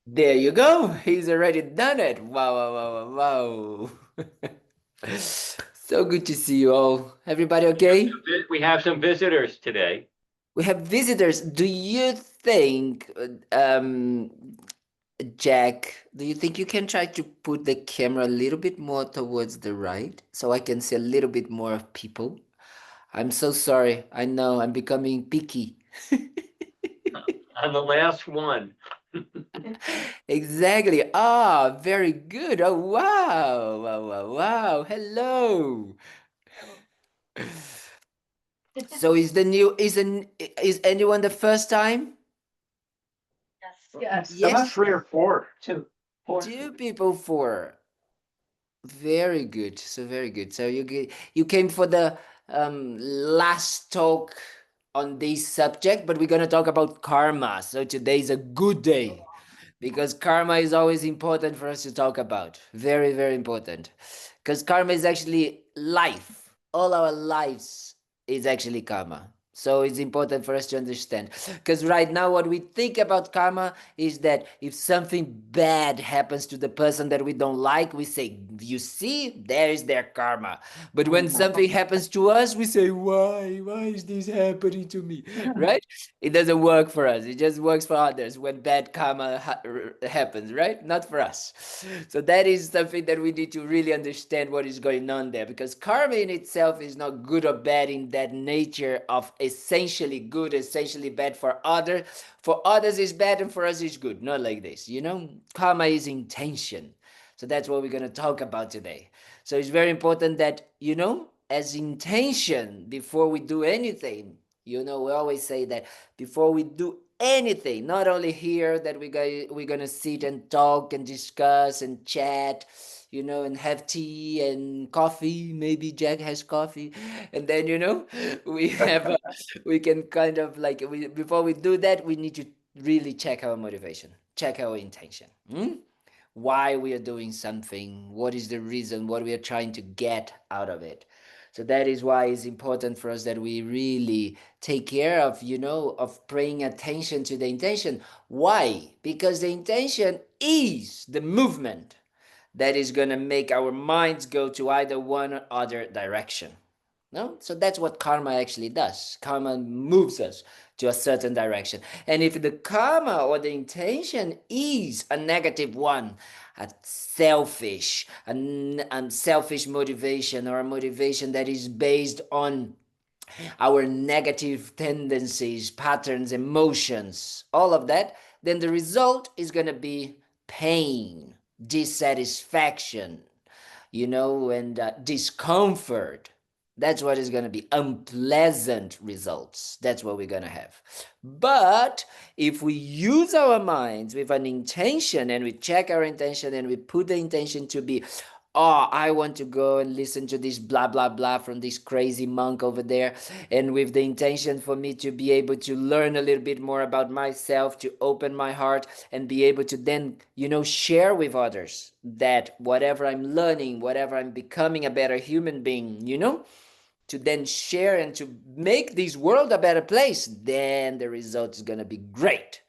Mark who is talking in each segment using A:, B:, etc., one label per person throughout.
A: There you go. He's already done it. Wow, wow, wow, wow, wow. So good to see you all. Everybody okay?
B: We have some visitors today.
A: We have visitors. Do you think, Jack, do you think you can try to put the camera a little bit more towards the right so I can see a little bit more of people? I'm so sorry. I know I'm becoming picky.
B: I'm the last one.
A: Exactly. Ah, very good. Oh, wow. Wow, wow, wow. Hello. So is anyone the first time?
C: Yes.
A: Yes.
C: Three or four. Two. Four.
A: Two people for. Very good. So very good. So you came for the last talk on this subject, but we're gonna talk about karma. So today is a good day because karma is always important for us to talk about. Very, very important. Because karma is actually life. All our lives is actually karma. So it's important for us to understand. Because right now, what we think about karma is that if something bad happens to the person that we don't like, we say, you see, there is their karma. But when something happens to us, we say, why? Why is this happening to me? Right? It doesn't work for us. It just works for others when bad karma happens, right? Not for us. So that is something that we need to really understand what is going on there, because karma in itself is not good or bad in that nature of essentially good, essentially bad for others. For others is bad and for us is good. Not like this, you know? Karma is intention. So that's what we're going to talk about today. So it's very important that, as intention before we do anything, we always say that before we do anything, not only here that we're gonna sit and talk and discuss and chat, and have tea and coffee. Maybe Jack has coffee, and then we have we can kind of like before we do that, we need to really check our motivation, check our intention. Why we are doing something, what is the reason, what we are trying to get out of it. So that is why it's important for us that we really take care of, of paying attention to the intention. Why? Because the intention is the movement that is going to make our minds go to either one or other direction. No? So that's what karma actually does. Karma moves us to a certain direction. And if the karma or the intention is a negative one, a selfish, a selfish motivation, or a motivation that is based on our negative tendencies, patterns, emotions, all of that, then the result is going to be pain, dissatisfaction, and discomfort. That's what is going to be unpleasant results. That's what we're going to have. But if we use our minds with an intention and we check our intention and we put the intention to be, oh, I want to go and listen to this blah, blah, blah from this crazy monk over there. And with the intention for me to be able to learn a little bit more about myself, to open my heart and be able to then, share with others that whatever I'm learning, whatever I'm becoming a better human being, to then share and to make this world a better place, then the result is going to be great.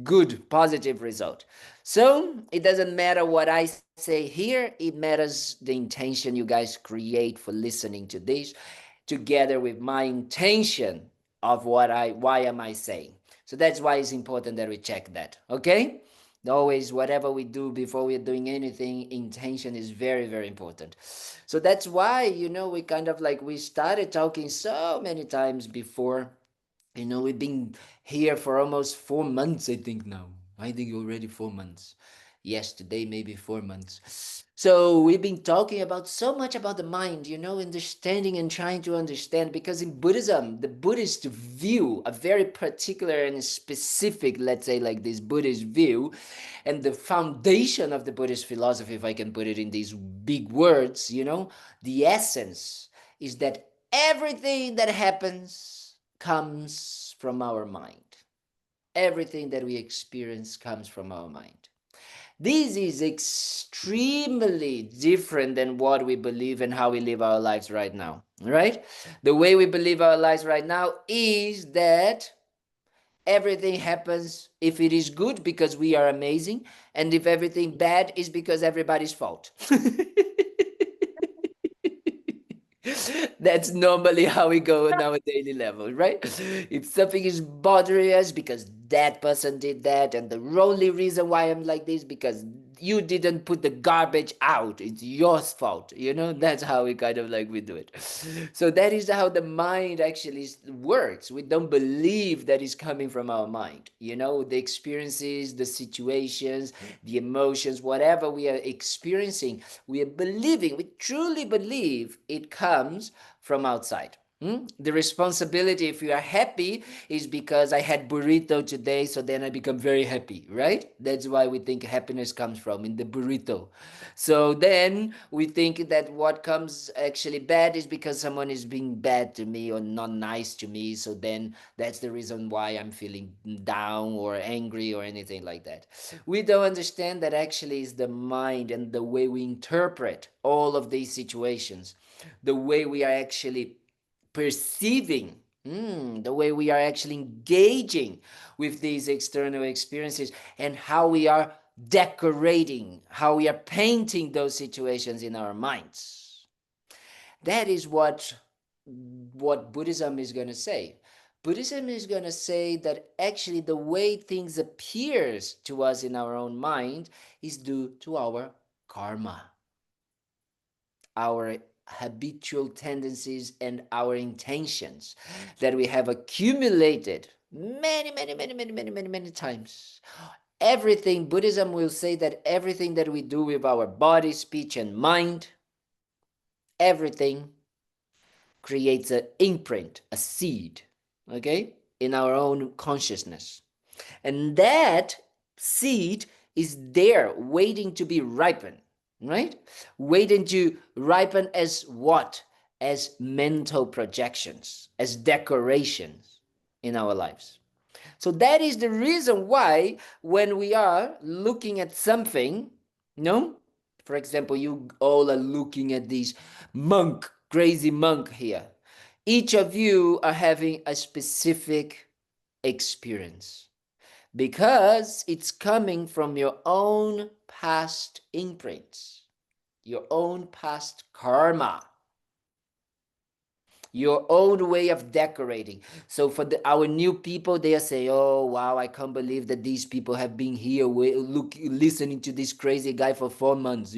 A: Good, positive result. So it doesn't matter what I say here, it matters the intention you guys create for listening to this, together with my intention of why am I saying. So that's why it's important that we check that. Okay? Always, whatever we do before we're doing anything, intention is very, very important. So that's why, we kind of like we started talking so many times before. We've been here for almost 4 months, I think now. I think already 4 months. Yes, today maybe 4 months. So we've been talking about so much about the mind, understanding and trying to understand, because in Buddhism, the Buddhist view, a very particular and specific, let's say like this Buddhist view, and the foundation of the Buddhist philosophy, if I can put it in these big words, the essence is that everything that happens comes from our mind. Everything that we experience comes from our mind. This is extremely different than what we believe and how we live our lives right now, right? The way we believe our lives right now is that everything happens if it is good because we are amazing, and if everything bad is because everybody's fault. That's normally how we go on our daily level, right? If something is bothering us because that person did that, and the only reason why I'm like this because you didn't put the garbage out, it's your fault. That's how we kind of like we do it. So that is how the mind actually works. We don't believe that is coming from our mind. The experiences, the situations, the emotions, whatever we are experiencing, we are believing, we truly believe it comes from outside. The responsibility, if you are happy, is because I had burrito today, so then I become very happy, right? That's why we think happiness comes from in the burrito. So then we think that what comes actually bad is because someone is being bad to me or not nice to me. So then that's the reason why I'm feeling down or angry or anything like that. We don't understand that actually is the mind and the way we interpret all of these situations, the way we are actually perceiving, the way we are actually engaging with these external experiences, and how we are decorating, how we are painting those situations in our minds. That is what Buddhism is going to say. Buddhism is going to say that actually the way things appears to us in our own mind is due to our karma, our habitual tendencies, and our intentions that we have accumulated many times. Everything, Buddhism will say that everything that we do with our body, speech, and mind, everything creates an imprint, a seed, okay, in our own consciousness. And that seed is there waiting to be ripened, right? Waiting to ripen as what? As mental projections, as decorations in our lives. So that is the reason why when we are looking at something, no? For example, you all are looking at this crazy monk here. Each of you are having a specific experience because it's coming from your own past imprints, your own past karma, your own way of decorating. So for our new people, they say, "Oh wow, I can't believe that these people have been here listening to this crazy guy for 4 months."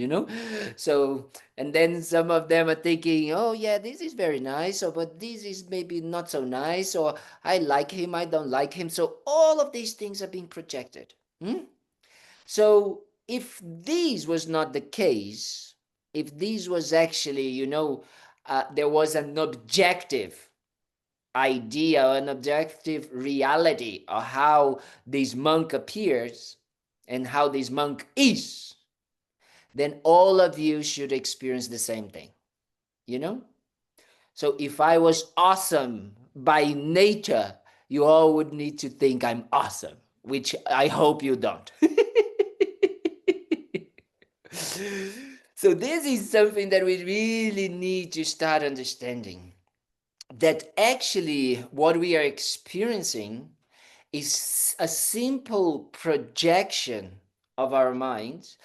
A: So, and then some of them are thinking, "Oh yeah, this is very nice," or "But this is maybe not so nice," or "I like him, I don't like him." So all of these things are being projected. So if this was not the case, if this was actually, there was an objective idea, an objective reality of how this monk appears and how this monk is, then all of you should experience the same thing, So if I was awesome by nature, you all would need to think I'm awesome, which I hope you don't. So this is something that we really need to start understanding, that actually what we are experiencing is a simple projection of our minds,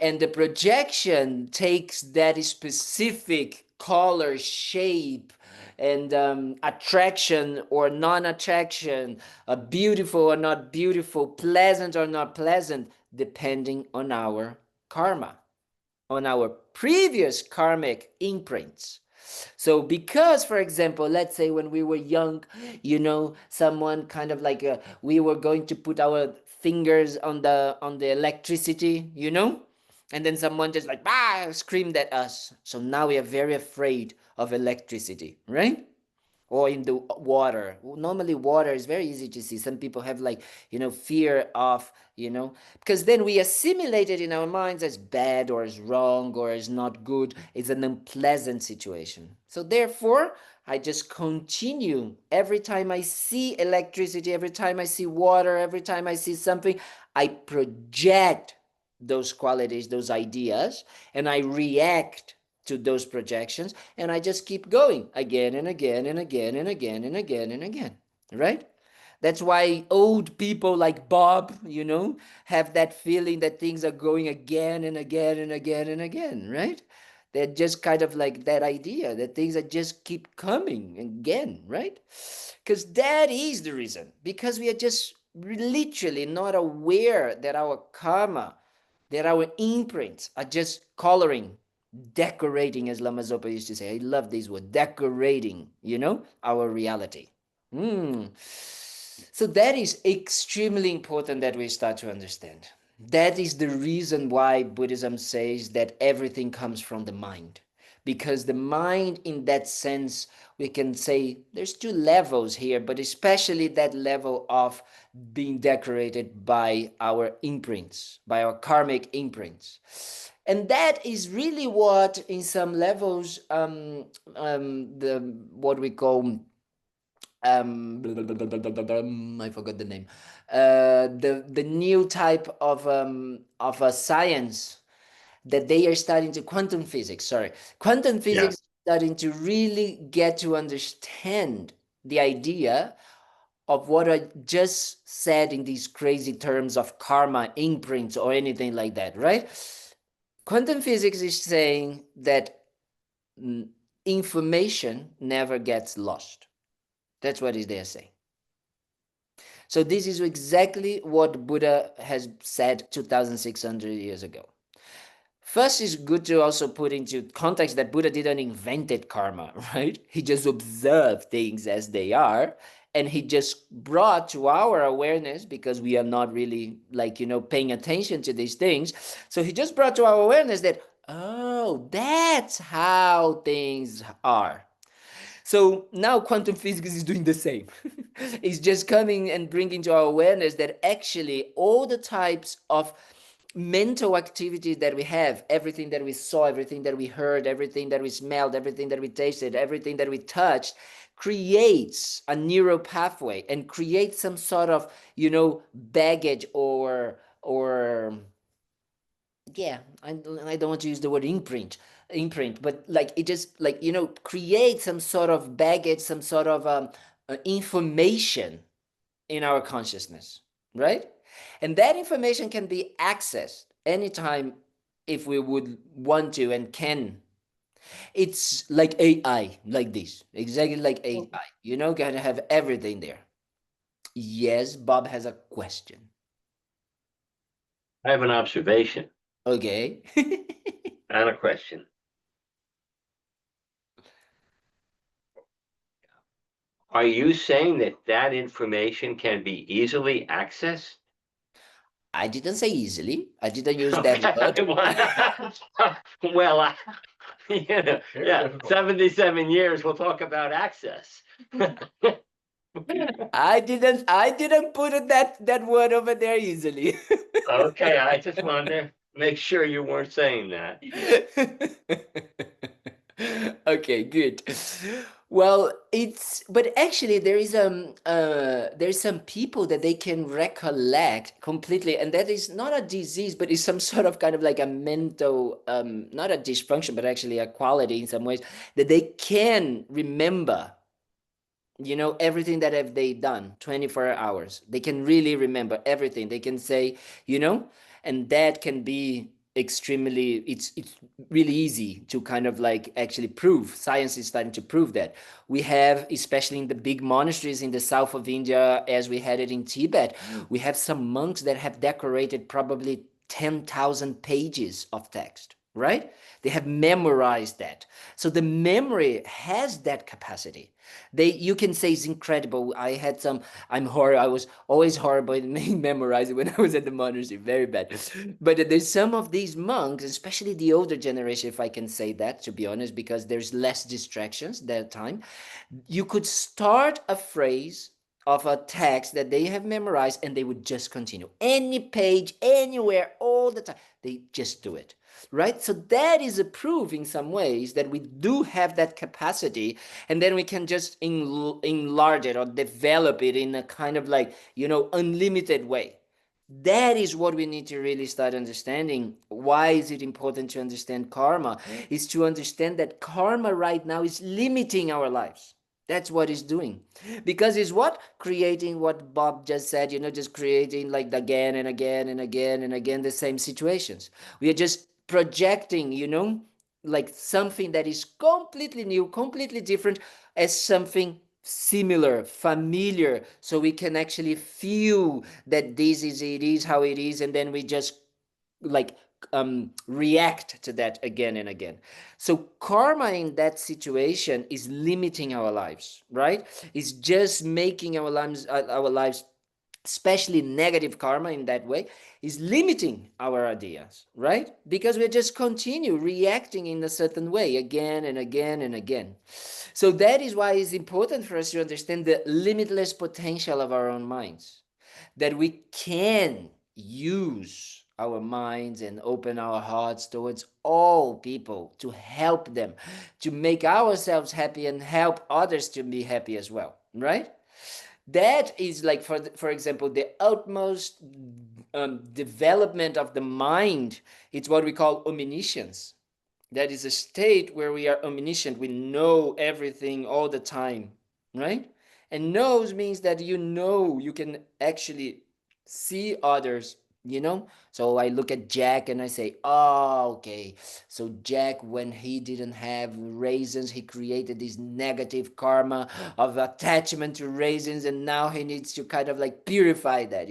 A: and the projection takes that specific color, shape, and attraction or non-attraction, beautiful or not beautiful, pleasant or not pleasant, depending on our karma, on our previous karmic imprints. So because, for example, let's say when we were young, someone kind of like we were going to put our fingers on the electricity, and then someone just like screamed at us. So now we are very afraid of electricity, right? Or in the water. Normally water is very easy to see. Some people have like, fear of, because then we assimilate it in our minds as bad or as wrong or as not good. It's an unpleasant situation. So therefore, I just continue. Every time I see electricity, every time I see water, every time I see something, I project those qualities, those ideas, and I react to those projections, and I just keep going again and again and again and again and again and again, right? That's why old people like Bob, have that feeling that things are going again and again and again and again, right? They're just kind of like that idea that things are just keep coming again, right? Because that is the reason. Because we are just literally not aware that our karma, that our imprints are just coloring, decorating, as Lama Zopa used to say. I love this word, decorating, our reality. So that is extremely important that we start to understand. That is the reason why Buddhism says that everything comes from the mind. Because the mind, in that sense, we can say there's two levels here, but especially that level of being decorated by our imprints, by our karmic imprints. And that is really what, in some levels, what we call I forgot the name. The new type of a science that they are starting to quantum physics. Sorry, quantum physics is starting to really get to understand the idea of what I just said in these crazy terms of karma, imprints, or anything like that, right? Quantum physics is saying that information never gets lost. That's what they are saying. So this is exactly what Buddha has said 2,600 years ago. First, it's good to also put into context that Buddha didn't invent karma, right? He just observed things as they are, and he just brought to our awareness, because we are not really paying attention to these things. So he just brought to our awareness that, oh, that's how things are. So now quantum physics is doing the same. It's just coming and bringing to our awareness that actually all the types of mental activity that we have, everything that we saw, everything that we heard, everything that we smelled, everything that we tasted, everything that we touched, creates a neural pathway and creates some sort of, baggage or yeah, I don't want to use the word imprint, but it just creates some sort of baggage, some sort of information in our consciousness, right? And that information can be accessed anytime if we would want to and can. It's like AI, like this, exactly like AI, gotta have everything there. Yes, Bob has a question.
B: I have an observation
A: Okay.
B: and a question. Are you saying that that information can be easily accessed?
A: I didn't say easily. I didn't use that word.
B: Well, yeah, 77 years, we'll talk about access.
A: I didn't put that word over there easily.
B: Okay, I just wanted to make sure you weren't saying that.
A: Okay, good. Well, but actually there's some people that they can recollect completely, and that is not a disease, but it's some sort of kind of like a mental not a dysfunction, but actually a quality in some ways, that they can remember everything that have they done 24 hours. They can really remember everything. They can say, and that can be extremely, it's really easy to kind of actually prove. Science is starting to prove that. We have, especially in the big monasteries in the south of India, as we had it in Tibet, we have some monks that have decorated probably 10,000 pages of text, right? They have memorized that. So the memory has that capacity. You can say it's incredible. I was always horrible in memorizing when I was at the monastery, very bad. But there's some of these monks, especially the older generation, if I can say that, to be honest, because there's less distractions that time. You could start a phrase of a text that they have memorized, and they would just continue any page, anywhere, all the time. They just do it, right? So that is a proof in some ways that we do have that capacity, and then we can just enlarge it or develop it in a kind of unlimited way. That is what we need to really start understanding. Why is it important to understand karma? Is to understand that karma right now is limiting our lives. That's what it's doing. Because it's what? Creating what Bob just said, just creating like again and again and again and again the same situations. We are just projecting, like something that is completely new, completely different as something similar, familiar, so we can actually feel that this is it is how it is, and then we just like react to that again and again. So karma in that situation is limiting our lives, right? It's just making our lives, especially negative karma in that way, is limiting our ideas, right? Because we just continue reacting in a certain way again and again and again. So that is why it's important for us to understand the limitless potential of our own minds, that we can use our minds and open our hearts towards all people to help them, to make ourselves happy and help others to be happy as well, right? That is like, for example, the utmost development of the mind. It's what we call omniscience. That is a state where we are omniscient. We know everything all the time, right? And knows means that you can actually see others, So I look at Jack and I say, oh, okay. So Jack, when he didn't have raisins, he created this negative karma of attachment to raisins, and now he needs to kind of like purify that.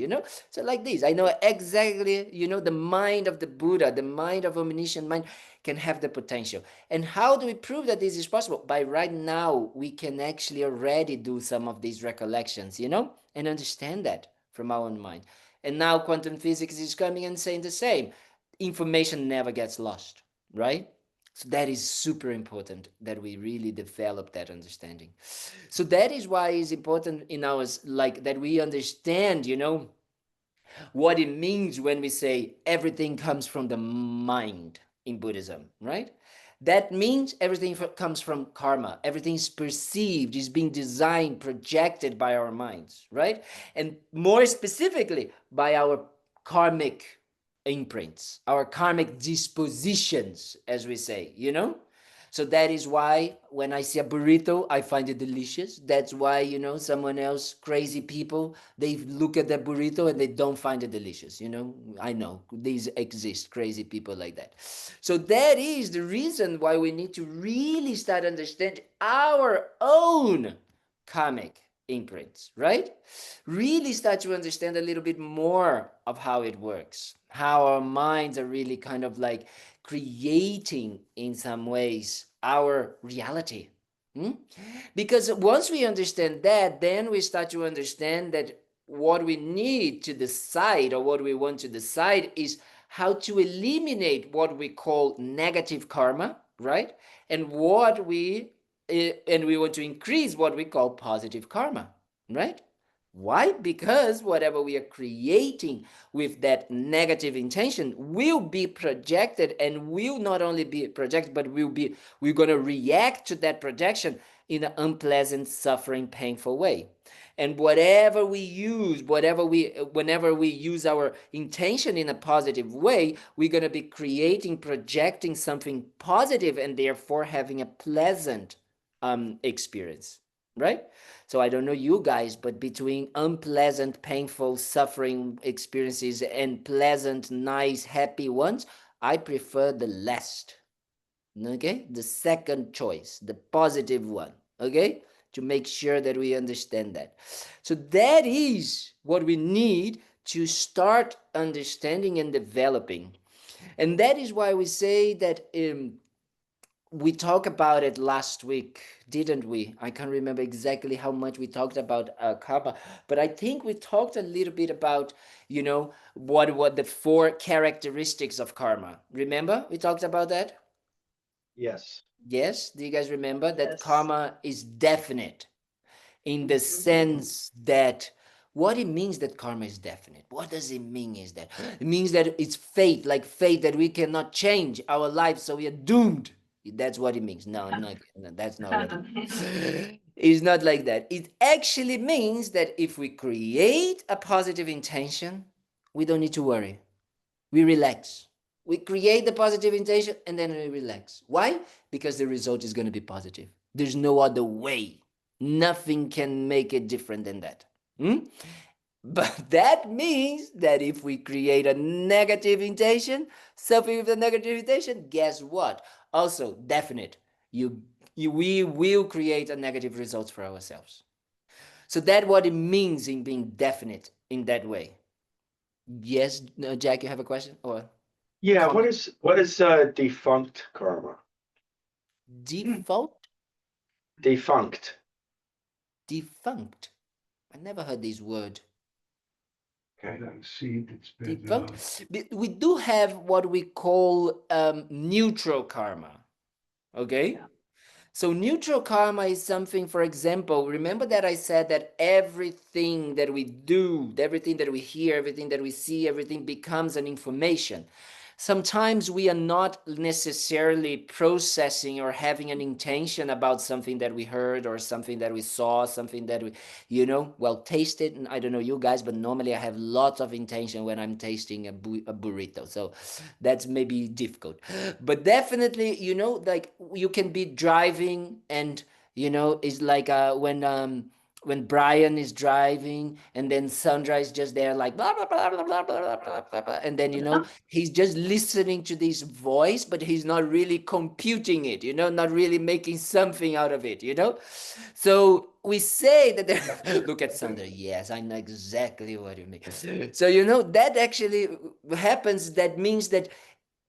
A: So like this, I know exactly, the mind of the Buddha, the mind of omniscient mind can have the potential. And how do we prove that this is possible? By right now, we can actually already do some of these recollections, and understand that from our own mind. And now quantum physics is coming and saying the same. Information never gets lost, right? So that is super important that we really develop that understanding. So that is why it's important in ours, like that we understand, what it means when we say everything comes from the mind in Buddhism, right? That means everything comes from karma. Everything is perceived, is being designed, projected by our minds, right? And more specifically, by our karmic imprints, our karmic dispositions, as we say. So that is why when I see a burrito, I find it delicious. That's why, someone else, crazy people, they look at the burrito and they don't find it delicious. I know these exist, crazy people like that. So that is the reason why we need to really start understanding our own karmic imprints, right? Really start to understand a little bit more of how it works, how our minds are really kind of like creating in some ways our reality. Hmm? Because once we understand that, then we start to understand that what we need to decide, or what we want to decide, is how to eliminate what we call negative karma, right? And we want to increase what we call positive karma, right? Why? Because whatever we are creating with that negative intention will be projected, and will not only be projected, but we're going to react to that projection in an unpleasant, suffering, painful way. And whenever we use our intention in a positive way, we're going to be creating, projecting something positive, and therefore having a pleasant experience, right? So I don't know you guys, but between unpleasant, painful, suffering experiences and pleasant, nice, happy ones, I prefer the last. Okay? The second choice, the positive one. Okay? To make sure that we understand that. So that is what we need to start understanding and developing. And that is why we say that we talked about it last week, didn't we? I can't remember exactly how much we talked about karma, but I think we talked a little bit about, what the four characteristics of karma. Remember, we talked about that.
C: Yes.
A: Yes, do you guys remember that
C: Yes.
A: karma is definite in the sense that what it means that karma is definite? What does it mean? Is that it means that it's fate, like fate, that we cannot change our life, so we are doomed. That's what it means. No, that's not what it means. It's not like that. It actually means that if we create a positive intention, we don't need to worry. We relax. We create the positive intention and then we relax. Why? Because the result is going to be positive. There's no other way. Nothing can make it different than that. Hmm? But that means that if we create a negative intention, something with a negative intention, guess what? Also, definite. We will create a negative results for ourselves. So that's what it means in being definite in that way. Yes, Jack, you have a question or
C: Yeah,
A: comment?
C: what is defunct karma?
A: Default,
C: Defunct.
A: defunct. I never heard this word.
D: Kind of seed that's been
A: Defunct. We do have what we call neutral karma. Okay. So neutral karma is something, for example, remember that I said that everything that we do, everything that we hear, everything that we see, everything becomes an information. Sometimes we are not necessarily processing or having an intention about something that we heard or something that we saw, something that we, well, tasted. And I don't know you guys, but normally I have lots of intention when I'm tasting a burrito. So that's maybe difficult. But definitely, like you can be driving and, it's like when Brian is driving and then Sandra is just there like blah blah blah blah blah blah blah blah, blah, and then he's just listening to this voice, but he's not really computing it, not really making something out of it. So we say that look at Sandra. Yes, I know exactly what you mean. So that actually happens. That means that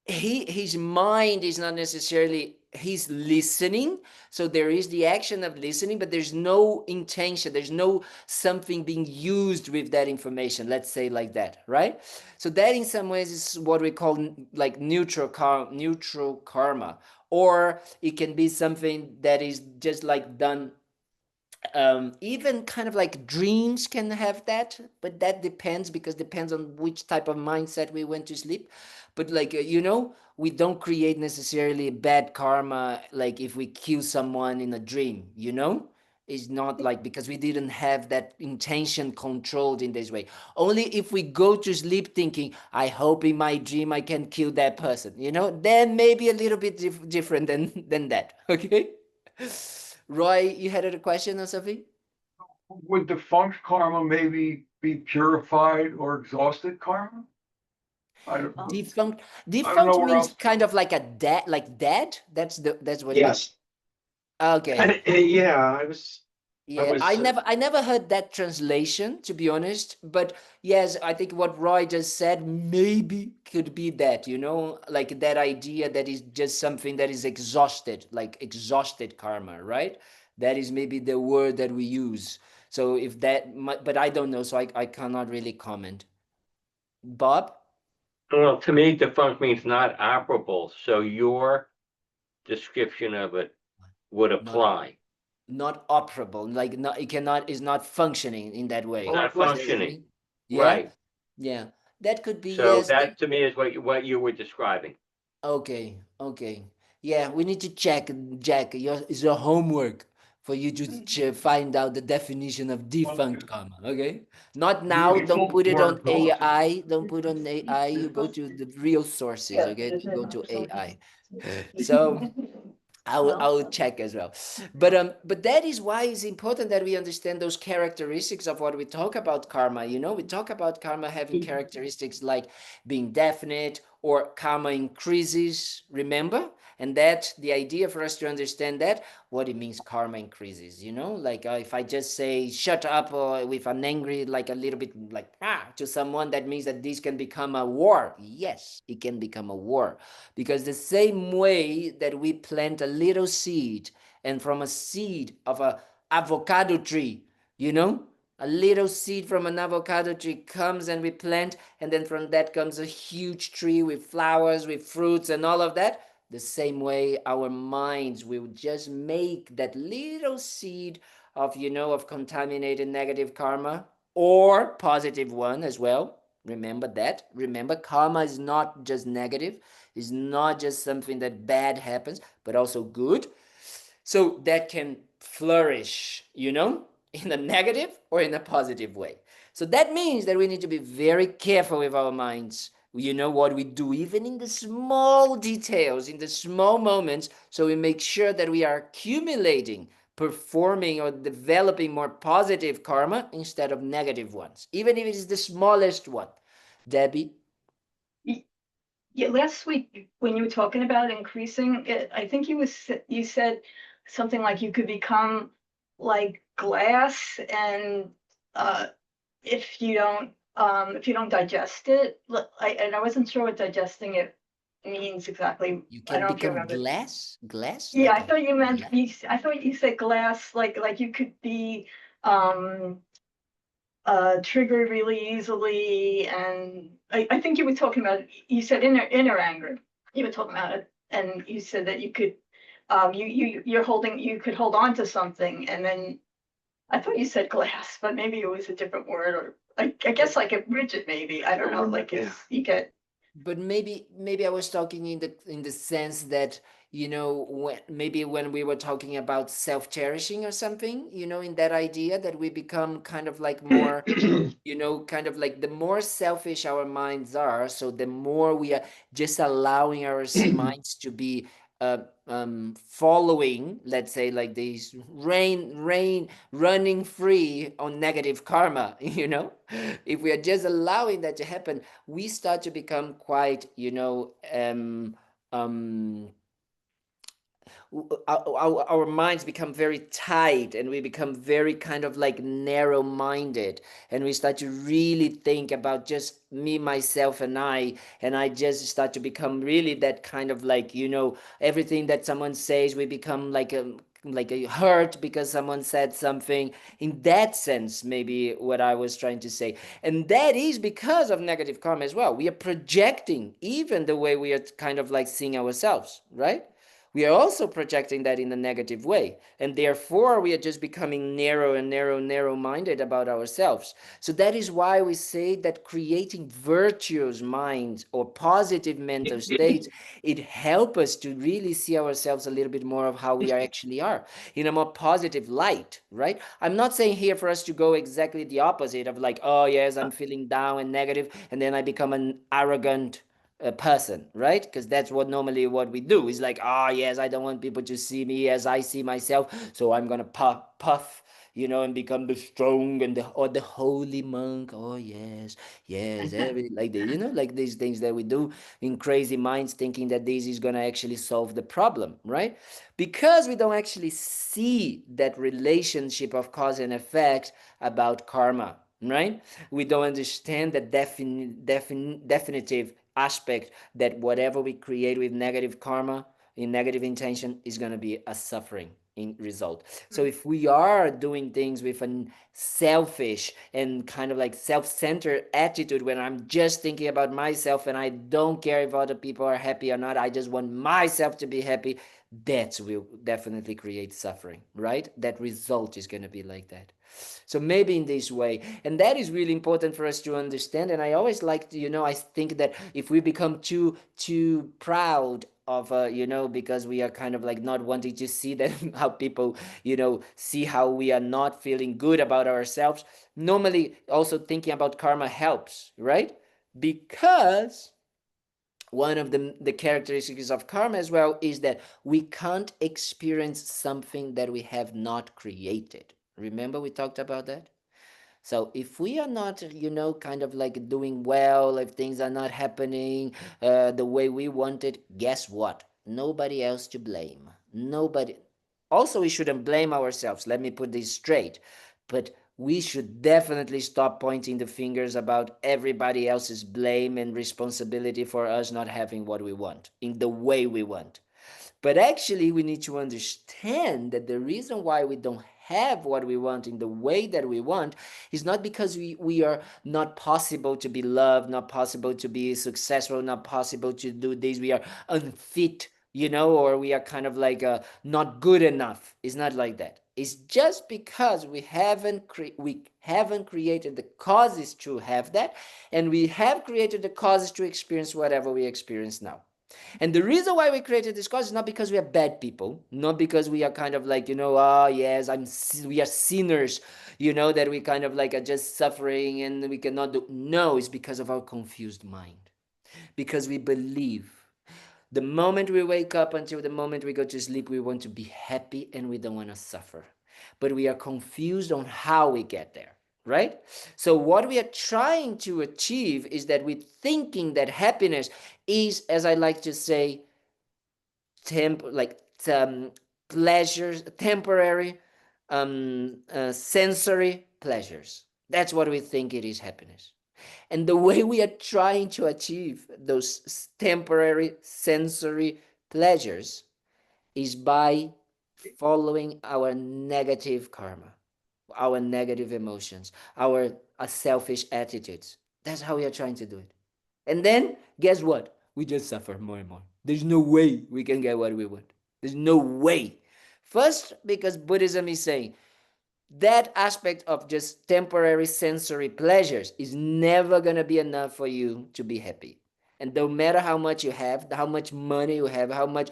A: his mind is not necessarily he's listening, so there is the action of listening, but there's no intention, there's no something being used with that information, let's say like that, right? So that in some ways is what we call like neutral karma, or it can be something that is just like done. Even kind of like dreams can have that, but that depends, because depends on which type of mindset we went to sleep. But like we don't create necessarily bad karma like if we kill someone in a dream. It's not like because we didn't have that intention controlled in this way. Only if we go to sleep thinking, I hope in my dream I can kill that person, then maybe a little bit different than that. Okay. Roy, you had a question or something?
D: Would defunct karma maybe be purified or exhausted karma? I don't,
A: Defunct.
D: I don't know
A: Defunct
D: where
A: means
D: else.
A: kind of like a dead, like dead. That's what it means.
C: Yes.
A: Okay.
C: Yeah, I
A: Yeah, I
C: was,
A: never, I never heard that translation, to be honest. But yes, I think what Roy just said maybe could be that, like that idea that is just something that is exhausted, like exhausted karma, right? That is maybe the word that we use. So if that, but I don't know, so I cannot really comment. Bob?
B: Well, to me, defunct means not operable. So your description of it would
A: Not
B: apply.
A: not operable, like not, it cannot, is not functioning in that way.
B: Not
A: Is that what you
B: functioning.
A: mean? Yeah,
B: Right.
A: yeah, that could be,
B: So
A: yes.
B: that to me is what you were describing.
A: Okay, okay, yeah, we need to check, Jack. It's your homework for you to find out the definition of defunct karma. Okay, not now, don't
D: Useful
A: put it
D: or
A: on
D: exhausted?
A: AI, don't put on AI, you go to the real sources. Okay, don't go to AI. So I will check as well. But that is why it's important that we understand those characteristics of what we talk about karma. We talk about karma having characteristics like being definite, or karma increases, remember? And that the idea for us to understand that what it means karma increases, like if I just say shut up, or with an angry, like a little bit like to someone, that means that this can become a war. Yes, it can become a war, because the same way that we plant a little seed, and from a seed of a avocado tree, a little seed from an avocado tree comes and we plant, and then from that comes a huge tree with flowers, with fruits, and all of that. The same way our minds will just make that little seed of contaminated negative karma, or positive one as well. Remember that. Remember, karma is not just negative, it's not just something that bad happens, but also good. So that can flourish, in a negative or in a positive way. So that means that we need to be very careful with our minds. What we do, even in the small details, in the small moments, so we make sure that we are accumulating performing or developing more positive karma instead of negative ones, even if it is the smallest one. Debbie?
E: Yeah, last week when you were talking about increasing it, I think you said something like you could become like glass, and if you don't digest it, and I wasn't sure what digesting it means exactly.
A: You
E: I
A: can
E: don't know if you
A: become
E: remember.
A: glass
E: Yeah,
A: like
E: I thought you meant
A: glass?
E: I thought you said glass, like you could be triggered really easily, and I think you were talking about, you said inner anger. You were talking about it, and you said that you could you could hold on to something, and then I thought you said glass, but maybe it was a different word, or I guess like a rigid, maybe. I don't know, like it's you get.
A: But maybe I was talking in the sense that, you know, when we were talking about self-cherishing or something, you know, in that idea that we become kind of like more, you know, kind of like the more selfish our minds are, so the more we are just allowing our minds to be following, let's say, like these rain running free on negative karma, you know. If we are just allowing that to happen, we start to become quite, you know, um our minds become very tight, and we become very kind of like narrow minded, and we start to really think about just me, myself, and I just start to become really that kind of like, you know, everything that someone says, we become like a hurt because someone said something. In that sense, maybe what I was trying to say, and that is because of negative karma as well. We are projecting even the way we are kind of like seeing ourselves, right? We are also projecting that in a negative way. And therefore, we are just becoming narrow minded about ourselves. So that is why we say that creating virtuous minds or positive mental states, it helps us to really see ourselves a little bit more of how we actually are in a more positive light, right? I'm not saying here for us to go exactly the opposite of like, oh, yes, I'm feeling down and negative, and then I become an arrogant person, right? Because that's what normally what we do is like, yes, I don't want people to see me as I see myself, so I'm gonna puff, you know, and become the strong and the holy monk. Oh yes, every like the, you know, like these things that we do in crazy minds, thinking that this is gonna actually solve the problem, right? Because we don't actually see that relationship of cause and effect about karma, right? We don't understand the definitive aspect that whatever we create with negative karma, in negative intention, is going to be a suffering in result. So if we are doing things with a selfish and kind of like self-centered attitude, when I'm just thinking about myself and I don't care if other people are happy or not, I just want myself to be happy, that will definitely create suffering, right? That result is going to be like that. So maybe in this way, and that is really important for us to understand. And I always like to, you know, I think that if we become too proud of you know, because we are kind of like not wanting to see that how people, you know, see how we are not feeling good about ourselves, normally also thinking about karma helps, right? Because one of the characteristics of karma as well is that we can't experience something that we have not created. Remember we talked about that? So if we are not, you know, kind of like doing well, if things are not happening the way we wanted, guess what? Nobody else to blame. Nobody. Also, we shouldn't blame ourselves. Let me put this straight. But we should definitely stop pointing the fingers about everybody else's blame and responsibility for us not having what we want in the way we want. But actually, we need to understand that the reason why we don't have what we want in the way that we want is not because we are not possible to be loved, not possible to be successful, not possible to do this, we are unfit, you know, or we are kind of like not good enough. It's not like that. It's just because we haven't created the causes to have that, and we have created the causes to experience whatever we experience now. And the reason why we created this cause is not because we are bad people, not because we are kind of like, you know, yes, we are sinners, you know, that we kind of like are just suffering and we cannot do. No, it's because of our confused mind. Because we believe The moment we wake up until the moment we go to sleep, we want to be happy and we don't want to suffer. But we are confused on how we get there, right? So what we are trying to achieve is that we're thinking that happiness is, as I like to say, pleasures, temporary, sensory pleasures. That's what we think it is happiness. And the way we are trying to achieve those temporary sensory pleasures is by following our negative karma, our negative emotions, our selfish attitudes. That's how we are trying to do it. And then, guess what? We just suffer more and more. There's no way we can get what we want. There's no way. First, because Buddhism is saying that aspect of just temporary sensory pleasures is never going to be enough for you to be happy. And no matter how much you have, how much money you have, how much,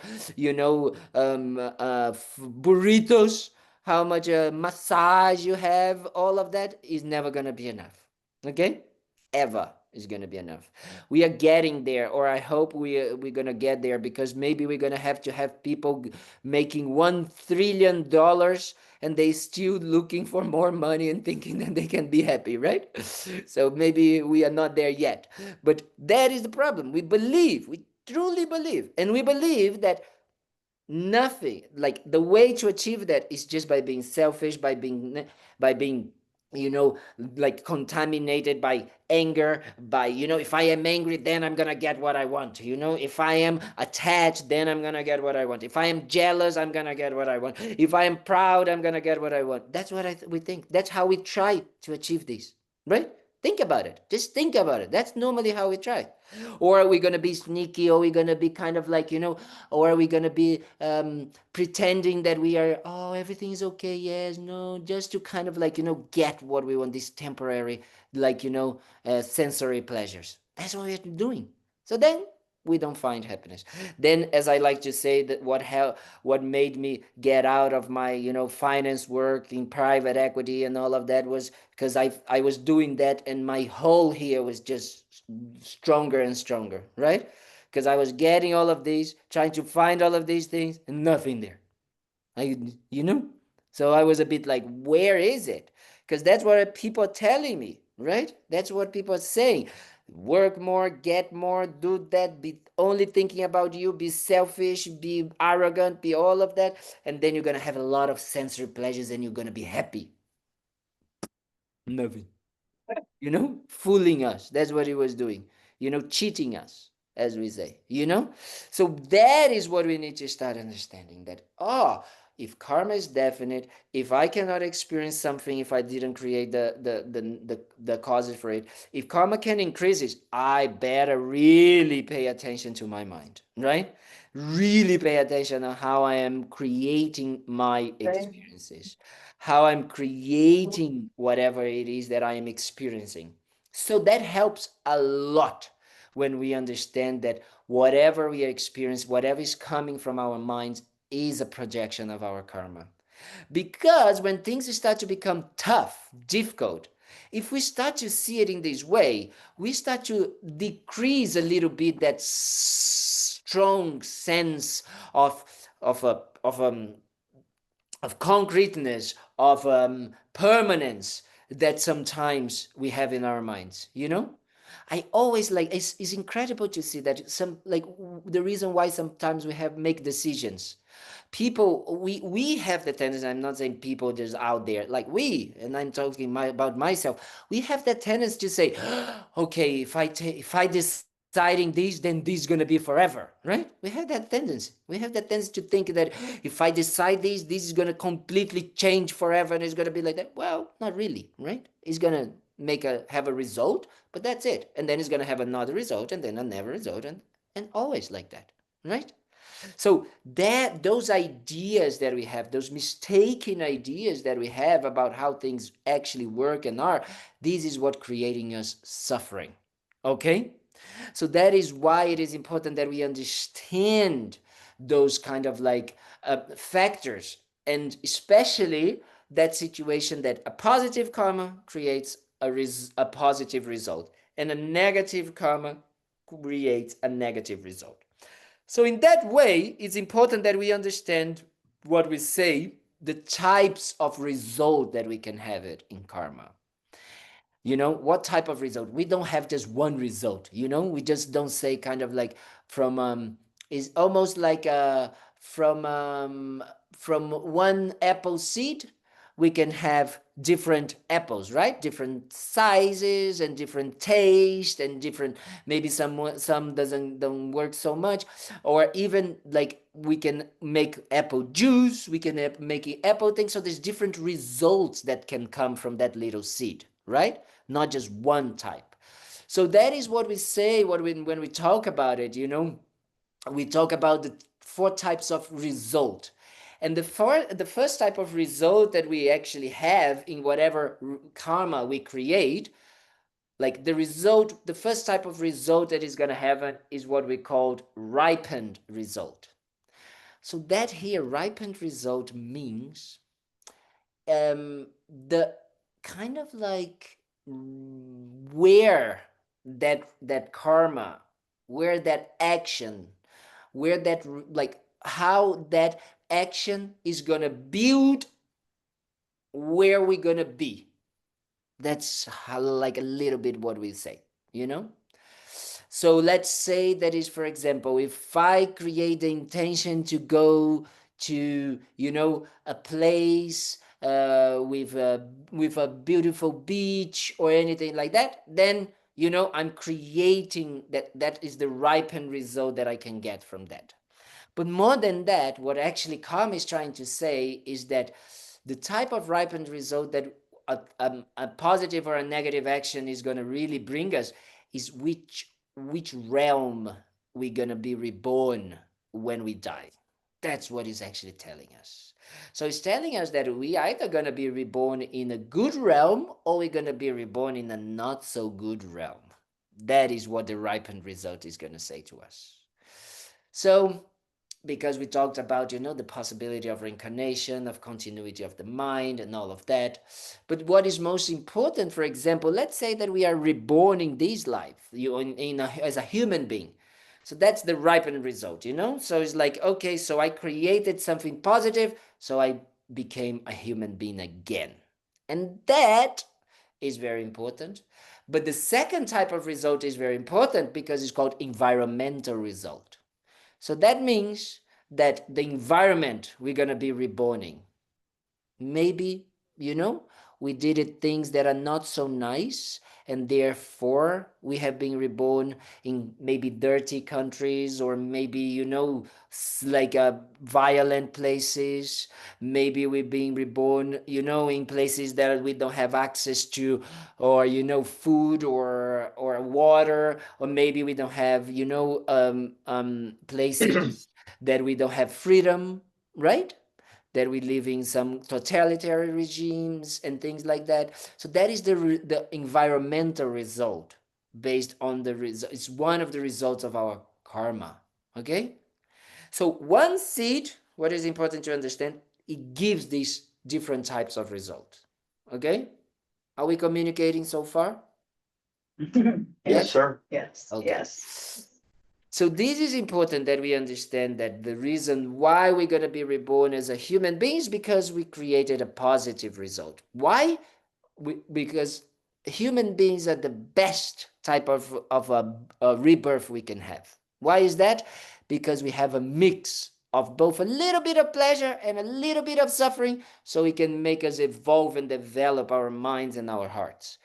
A: burritos, how much massage you have, all of that is never going to be enough. Okay? Ever is going to be enough. We are getting there, or I hope we're going to get there, because maybe we're going to have people making $1 trillion and they still looking for more money and thinking that they can be happy, right? So maybe we are not there yet. But that is the problem. We truly believe, and we believe that nothing, like the way to achieve that is just by being selfish, by being like contaminated by anger, by if I am angry, then I'm gonna get what I want. If I am attached, then I'm gonna get what I want. If I am jealous, I'm gonna get what I want. If I am proud, I'm gonna get what I want. That's what we think. That's how we try to achieve this, right? Think about it. Just think about it. That's normally how we try. Or are we going to be sneaky? Or are we going to be kind of like, or are we going to be pretending that we are, oh, everything is okay, yes, no, just to kind of like, get what we want, these temporary, like, sensory pleasures. That's what we're doing. So then we don't find happiness. Then, as I like to say, that what made me get out of my finance work in private equity and all of that was because I was doing that, and my hole here was just stronger and stronger, right? Because I was getting all of these, trying to find all of these things, and nothing there. So I was a bit like, where is it? Because that's what people are telling me, right? That's what people are saying. Work more, get more, do that, be only thinking about you, be selfish, be arrogant, be all of that, and then you're going to have a lot of sensory pleasures and you're going to be happy. Nothing. Fooling us. That's what he was doing. Cheating us, as we say, So that is what we need to start understanding, that, if karma is definite, if I cannot experience something, if I didn't create the causes for it, if karma can increase it, I better really pay attention to my mind, right? Really pay attention on how I am creating my experiences, how I'm creating whatever it is that I am experiencing. So that helps a lot when we understand that whatever we experience, whatever is coming from our minds, is a projection of our karma. Because when things start to become tough, difficult, if we start to see it in this way, we start to decrease a little bit that strong sense of concreteness, of permanence that sometimes we have in our minds. I always like, it's incredible to see that the reason why sometimes we make decisions. People, we have the tendency, I'm not saying people just out there, like and I'm talking about myself, we have that tendency to say, okay, if I deciding this, then this is going to be forever, right? We have that tendency. To think that if I decide this is going to completely change forever, and it's going to be like that. Well, not really, right? It's going to have a result, but that's it. And then it's going to have another result, and then another result, and always like that, right? So those ideas that we have, those mistaken ideas that we have about how things actually work and are, this is what creating us suffering. Okay? So that is why it is important that we understand those kind of factors, and especially that situation that a positive karma creates a positive result, and a negative karma creates a negative result. So in that way, it's important that we understand what we say, the types of result that we can have it in karma. You know, what type of result? We don't have just one result, you know, we just don't say kind of like from is almost like from one apple seed we can have different apples, right? Different sizes and different taste and different, maybe some doesn't don't work so much, or even like we can make apple juice, we can make apple things. So there's different results that can come from that little seed, right? Not just one type. So that is what we say when we talk about it, you know, we talk about the 4 types of result. And the first type of result that we actually have in whatever karma we create, like the first type of result that is going to happen is what we called ripened result. So that here, ripened result means the kind of like where that karma, where that action, where that like how that action is gonna build where we're gonna be. That's how, like a little bit what we say, you know. So let's say that is, for example, if I create the intention to go to, you know, a place with a beautiful beach or anything like that, then, you know, I'm creating that is the ripened result that I can get from that. But more than that, what actually karma is trying to say is that the type of ripened result that a positive or a negative action is going to really bring us is which realm we're going to be reborn when we die. That's what it's actually telling us. So it's telling us that we either going to be reborn in a good realm or we're going to be reborn in a not so good realm. That is what the ripened result is going to say to us. So because we talked about, you know, the possibility of reincarnation, of continuity of the mind and all of that. But what is most important, for example, let's say that we are reborn in this life, as a human being. So that's the ripened result, you know? So it's like, okay, so I created something positive, so I became a human being again. And that is very important. But the second type of result is very important because it's called environmental result. So that means that the environment we're going to be reborn in, maybe, you know, we did it things that are not so nice, and therefore we have been reborn in maybe dirty countries, or maybe, you know, like violent places. Maybe we're being reborn, you know, in places that we don't have access to, or, you know, food or water, or maybe we don't have, you know, places that we don't have freedom, right? That we live in some totalitarian regimes and things like that. So that is the environmental result based on the result. It's one of the results of our karma. Okay? So one seed, what is important to understand, it gives these different types of results. Okay? Are we communicating so far?
C: Yes, sir.
E: Yes,
A: Okay.
E: yes.
A: So this is important that we understand that the reason why we're going to be reborn as a human being is because we created a positive result. Why? Because human beings are the best type of a rebirth we can have. Why is that? Because we have a mix of both a little bit of pleasure and a little bit of suffering, so it can make us evolve and develop our minds and our hearts.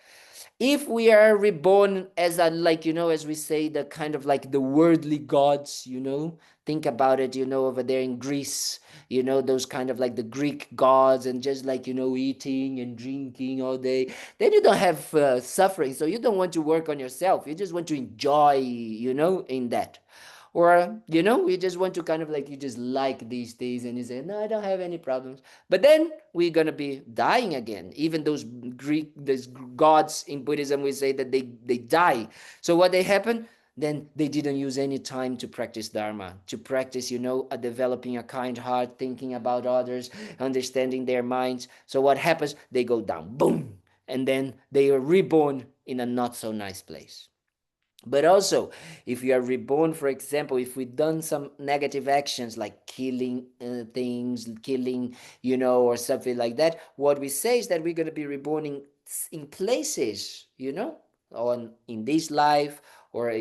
A: If we are reborn as a, like, you know, as we say, the kind of like the worldly gods, you know, think about it, you know, over there in Greece, you know, those kind of like the Greek gods, and just like, you know, eating and drinking all day, then you don't have suffering. So you don't want to work on yourself. You just want to enjoy, you know, in that. Or, you know, we just want to kind of like, you just like these things and you say, no, I don't have any problems. But then we're going to be dying again. Even those gods in Buddhism, we say that they die. So what they happen? Then they didn't use any time to practice Dharma, to practice, you know, developing a kind heart, thinking about others, understanding their minds. So what happens? They go down, boom. And then they are reborn in a not so nice place. But also, if we are reborn, for example, if we've done some negative actions like killing things, killing, or something like that, what we say is that we're going to be reborn in places, on in this life, or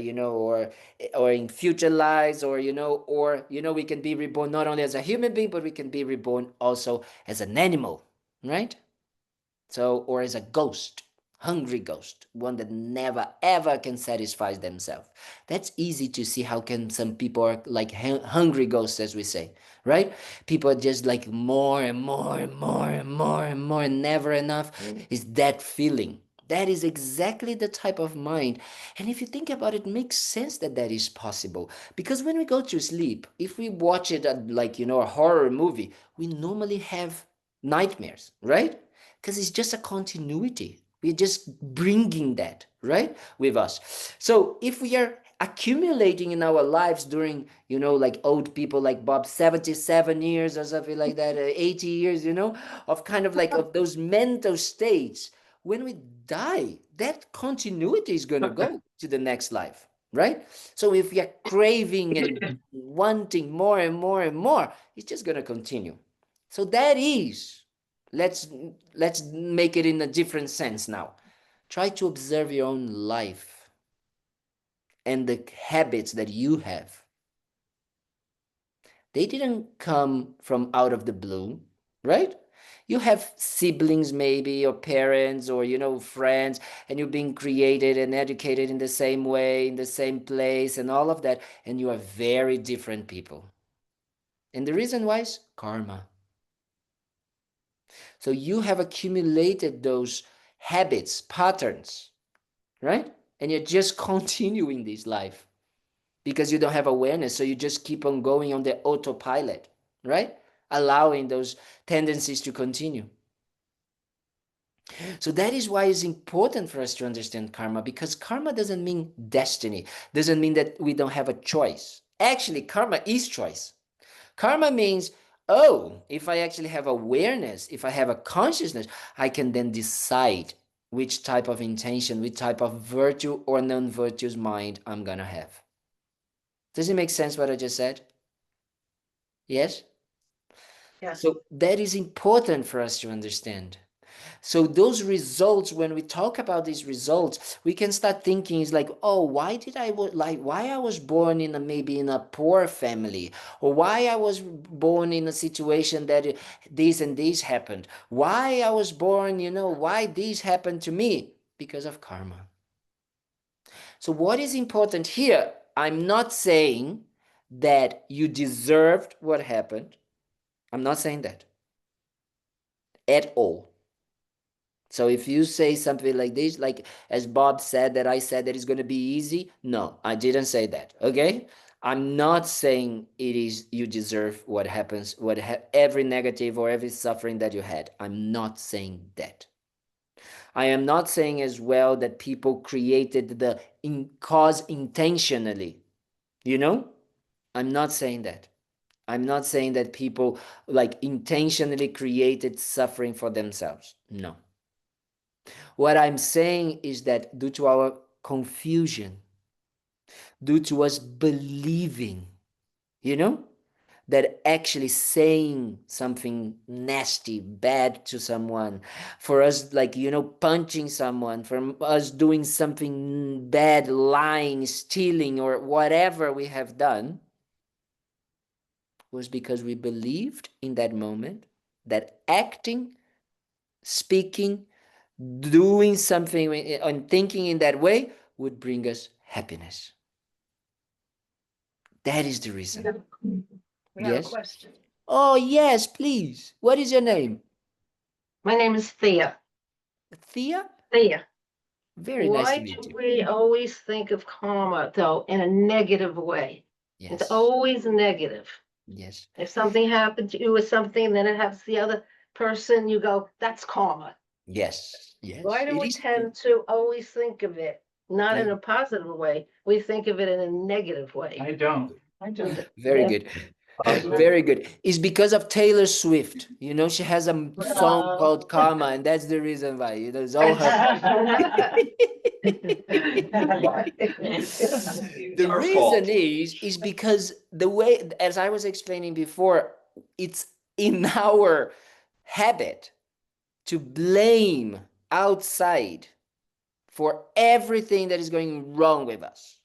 A: or in future lives, or we can be reborn not only as a human being, but we can be reborn also as an animal, right? So, or as a ghost, hungry ghost, one that never ever can satisfy themselves. That's easy to see how can some people are like hungry ghosts, as we say, right? People are just like more and more and more and more and more, and never enough. Is that feeling? That is exactly the type of mind. And if you think about it, it makes sense that that is possible. Because when we go to sleep, if we watch it like, a horror movie, we normally have nightmares, right? Because it's just a continuity. We're just bringing that, right, with us. So if we are accumulating in our lives during, like old people like Bob, 77 years or something like that, 80 years, of kind of like of those mental states, when we die, that continuity is going to go to the next life, right? So if we are craving and wanting more and more and more, it's just going to continue. So that is, let's let's make it in a different sense now. Try to observe your own life and the habits that you have. They didn't come from out of the blue, right? You have siblings maybe, or parents, or friends, and you're being created and educated in the same way, in the same place, and all of that, and you are very different people. And the reason why is karma. So you have accumulated those habits, patterns, right? And you're just continuing this life because you don't have awareness. So you just keep on going on the autopilot, right? Allowing those tendencies to continue. So that is why it's important for us to understand karma, because karma doesn't mean destiny, doesn't mean that we don't have a choice. Actually, karma is choice. Karma means, oh, if I actually have awareness, if I have a consciousness, I can then decide which type of intention, which type of virtue or non-virtuous mind I'm going to have. Does it make sense what I just said? Yes?
E: Yes.
A: So that is important for us to understand. So those results, when we talk about these results, we can start thinking is like, oh, why I was born in maybe in a poor family, or why I was born in a situation that this and this happened, why I was born, why this happened to me, because of karma. So what is important here? I'm not saying that you deserved what happened. I'm not saying that at all. So if you say something like this, like as Bob said, that I said that it's going to be easy, no, I didn't say that. Okay, I'm not saying it is you deserve what happens, every negative or every suffering that you had. I'm not saying that. I am not saying as well that people created the cause intentionally. I'm not saying that. I'm not saying that people like intentionally created suffering for themselves. No. What I'm saying is that due to our confusion, due to us believing, that actually saying something nasty, bad to someone, for us like, punching someone, for us doing something bad, lying, stealing, or whatever we have done, was because we believed in that moment that acting, speaking, doing something and thinking in that way would bring us happiness. That is the reason.
E: We have a
A: Yes?
E: question.
A: Oh, yes, please. What is your name?
F: My name is Thea.
A: Thea?
F: Thea.
A: Very nice
F: Why
A: to meet
F: do
A: you.
F: we always think of karma, though, in a negative way? It's
A: Yes.
F: always negative.
A: Yes.
F: If something happened to you with something, then it happens to the other person, you go, that's karma.
A: Yes. Yes.
F: Why do
A: It
F: we
A: is.
F: tend to always think of it not in
A: Yeah.
F: a positive way? We think of it in a negative way.
C: I don't.
A: Very
F: Yeah.
A: good.
C: Positive.
A: Very good. It's because of Taylor Swift. She has a song called Karma, and that's the reason why. It's all her. The
C: Our
A: reason
C: fault.
A: is because the way, as I was explaining before, it's in our habit to blame outside for everything that is going wrong with us.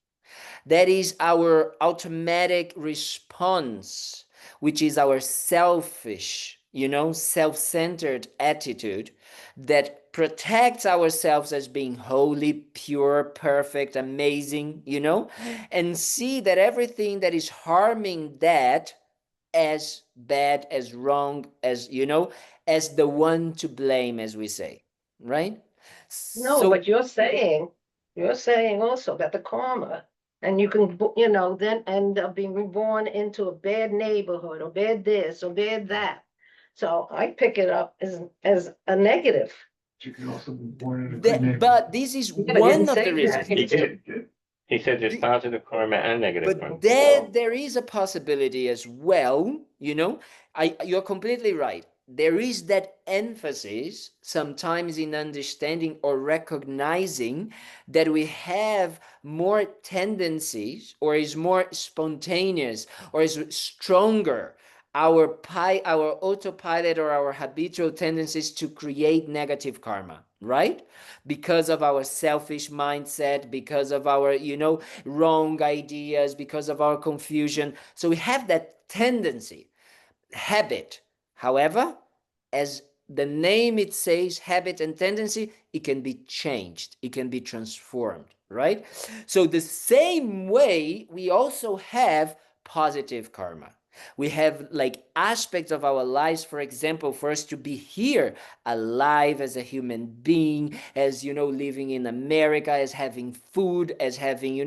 A: That is our automatic response, which is our selfish, self-centered attitude that protects ourselves as being holy, pure, perfect, amazing, and see that everything that is harming that as bad, as wrong, as the one to blame, as we say, right?
F: No,
A: So
F: but you're saying also that the karma, and you can, then end up being reborn into a bad neighborhood or bad this or bad that. So I pick it up as a negative.
D: You can also be born in a good neighborhood.
A: but this is
F: Yeah, but
A: one
F: didn't
A: of
F: say
A: the reasons.
F: that.
B: He did. He said there's
A: The-
B: positive karma and negative karma.
A: But there is a possibility as well, you're completely right. There is that emphasis sometimes in understanding or recognizing that we have more tendencies, or is more spontaneous, or is stronger, our autopilot or our habitual tendencies to create negative karma, right? Because of our selfish mindset, because of our wrong ideas, because of our confusion. So we have that tendency, habit. However, as the name it says, habit and tendency, it can be changed, it can be transformed, right? So the same way we also have positive karma. We have like aspects of our lives, for example, for us to be here alive as a human being, as living in America, as having food, as having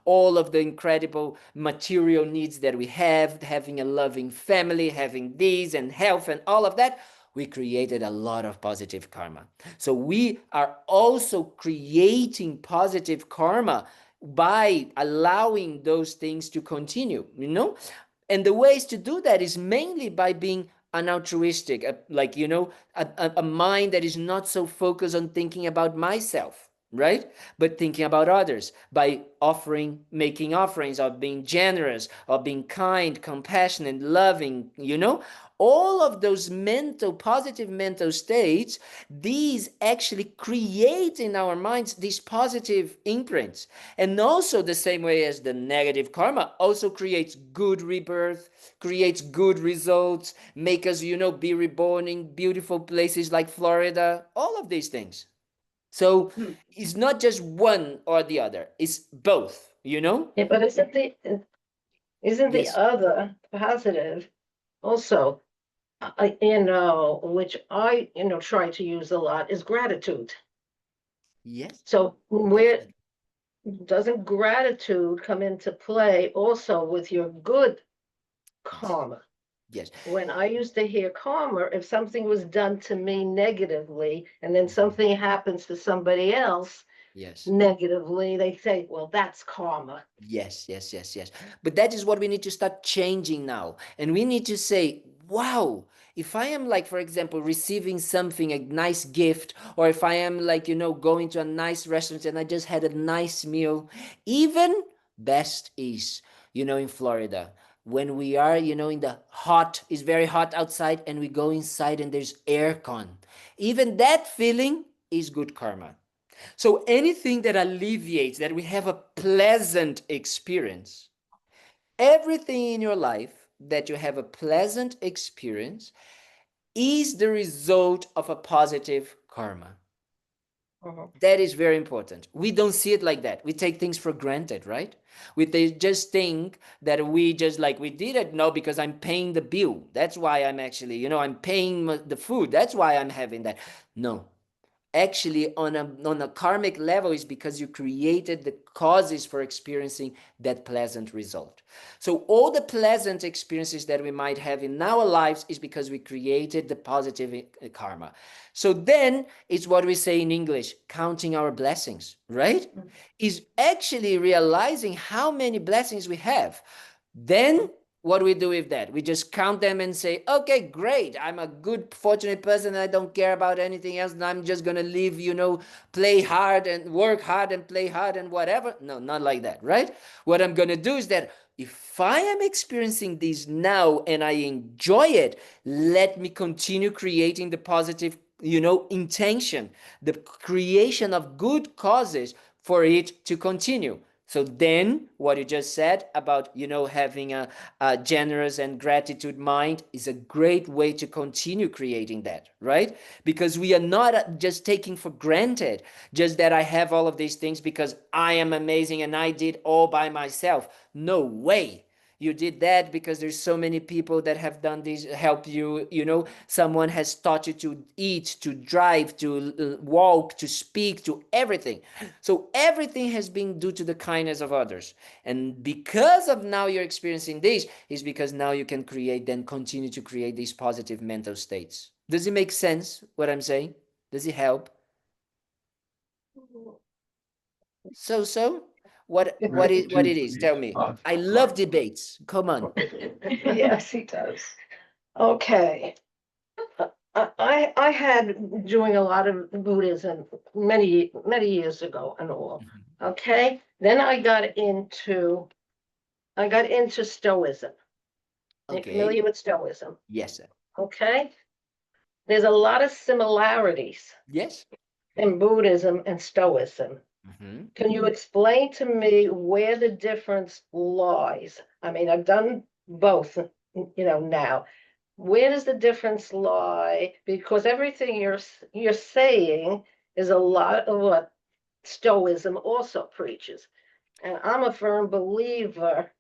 A: all of the incredible material needs that we have, having a loving family, having these and health and all of that. We created a lot of positive karma. So we are also creating positive karma by allowing those things to continue, and the ways to do that is mainly by being an altruistic, a mind that is not so focused on thinking about myself, right? But thinking about others, by making offerings, of being generous, of being kind, compassionate, loving, all of those positive mental states, these actually create in our minds these positive imprints. And also the same way as the negative karma also creates good rebirth, creates good results, make us, be reborn in beautiful places like Florida, all of these things. So it's not just one or the other, it's both,
F: Yeah, but isn't the
A: Yes.
F: other positive also, which I, try to use a lot, is gratitude.
A: Yes.
F: So where doesn't gratitude come into play also with your good karma?
A: Yes.
F: When I used to hear karma, if something was done to me negatively and then something happens to somebody else
A: Yes.
F: negatively, they say, well, that's karma.
A: Yes. But that is what we need to start changing now. And we need to say, wow, if I am like, for example, receiving something, a nice gift, or if I am like, going to a nice restaurant and I just had a nice meal, even best is, in Florida, when we are, in the hot, it's very hot outside and we go inside and there's air con. Even that feeling is good karma. So anything that alleviates, that we have a pleasant experience, everything in your life that you have a pleasant experience is the result of a positive karma. That is very important. We don't see it like that. We take things for granted, right? We just think that we just like, we did it, no, because I'm paying the bill. That's why I'm actually, I'm paying the food. That's why I'm having that. No. Actually, on a karmic level, is because you created the causes for experiencing that pleasant result. So all the pleasant experiences that we might have in our lives is because we created the positive karma. So then it's what we say in English, counting our blessings, right? Is actually realizing how many blessings we have. Then What do we do with that? We just count them and say, okay, great. I'm a good, fortunate person. And I don't care about anything else. And I'm just going to live, play hard and work hard and play hard and whatever. No, not like that, right? What I'm going to do is that if I am experiencing this now and I enjoy it, let me continue creating the positive, intention, the creation of good causes for it to continue. So then what you just said about, having a generous and gratitude mind is a great way to continue creating that, right? Because we are not just taking for granted just that I have all of these things because I am amazing and I did all by myself. No way. You did that because there's so many people that have done this, help you, someone has taught you to eat, to drive, to walk, to speak, to everything. So everything has been due to the kindness of others. And because of now you're experiencing this, is because now you can create, then continue to create these positive mental states. Does it make sense what I'm saying? Does it help? So? What it is? Tell me. I love debates. Come on.
F: Yes, he does. Okay. I had doing a lot of Buddhism many years ago and all. Okay. Then I got into Stoicism. Are you
A: Okay.
F: familiar with Stoicism?
A: Yes, sir.
F: Okay. There's a lot of similarities
A: Yes.
F: in Buddhism and Stoicism. Can you explain to me where the difference lies? I mean, I've done both, now. Where does the difference lie? Because everything you're saying is a lot of what Stoicism also preaches. And I'm a firm believer,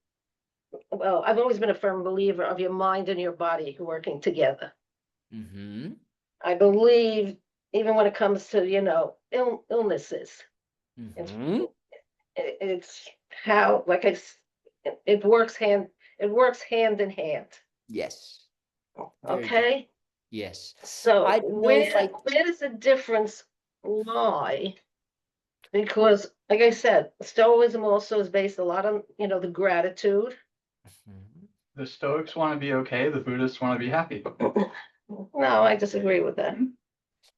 F: well, I've always been a firm believer of your mind and your body working together. I believe even when it comes to, illnesses, it's how, like it works hand in hand.
A: Yes. Very good.
F: Okay.
A: Yes.
F: So
A: I don't know if
F: where does the difference lie? Because, like I said, Stoicism also is based a lot on, the gratitude.
C: The Stoics want to be okay, the Buddhists want to be happy.
F: No, I disagree with that.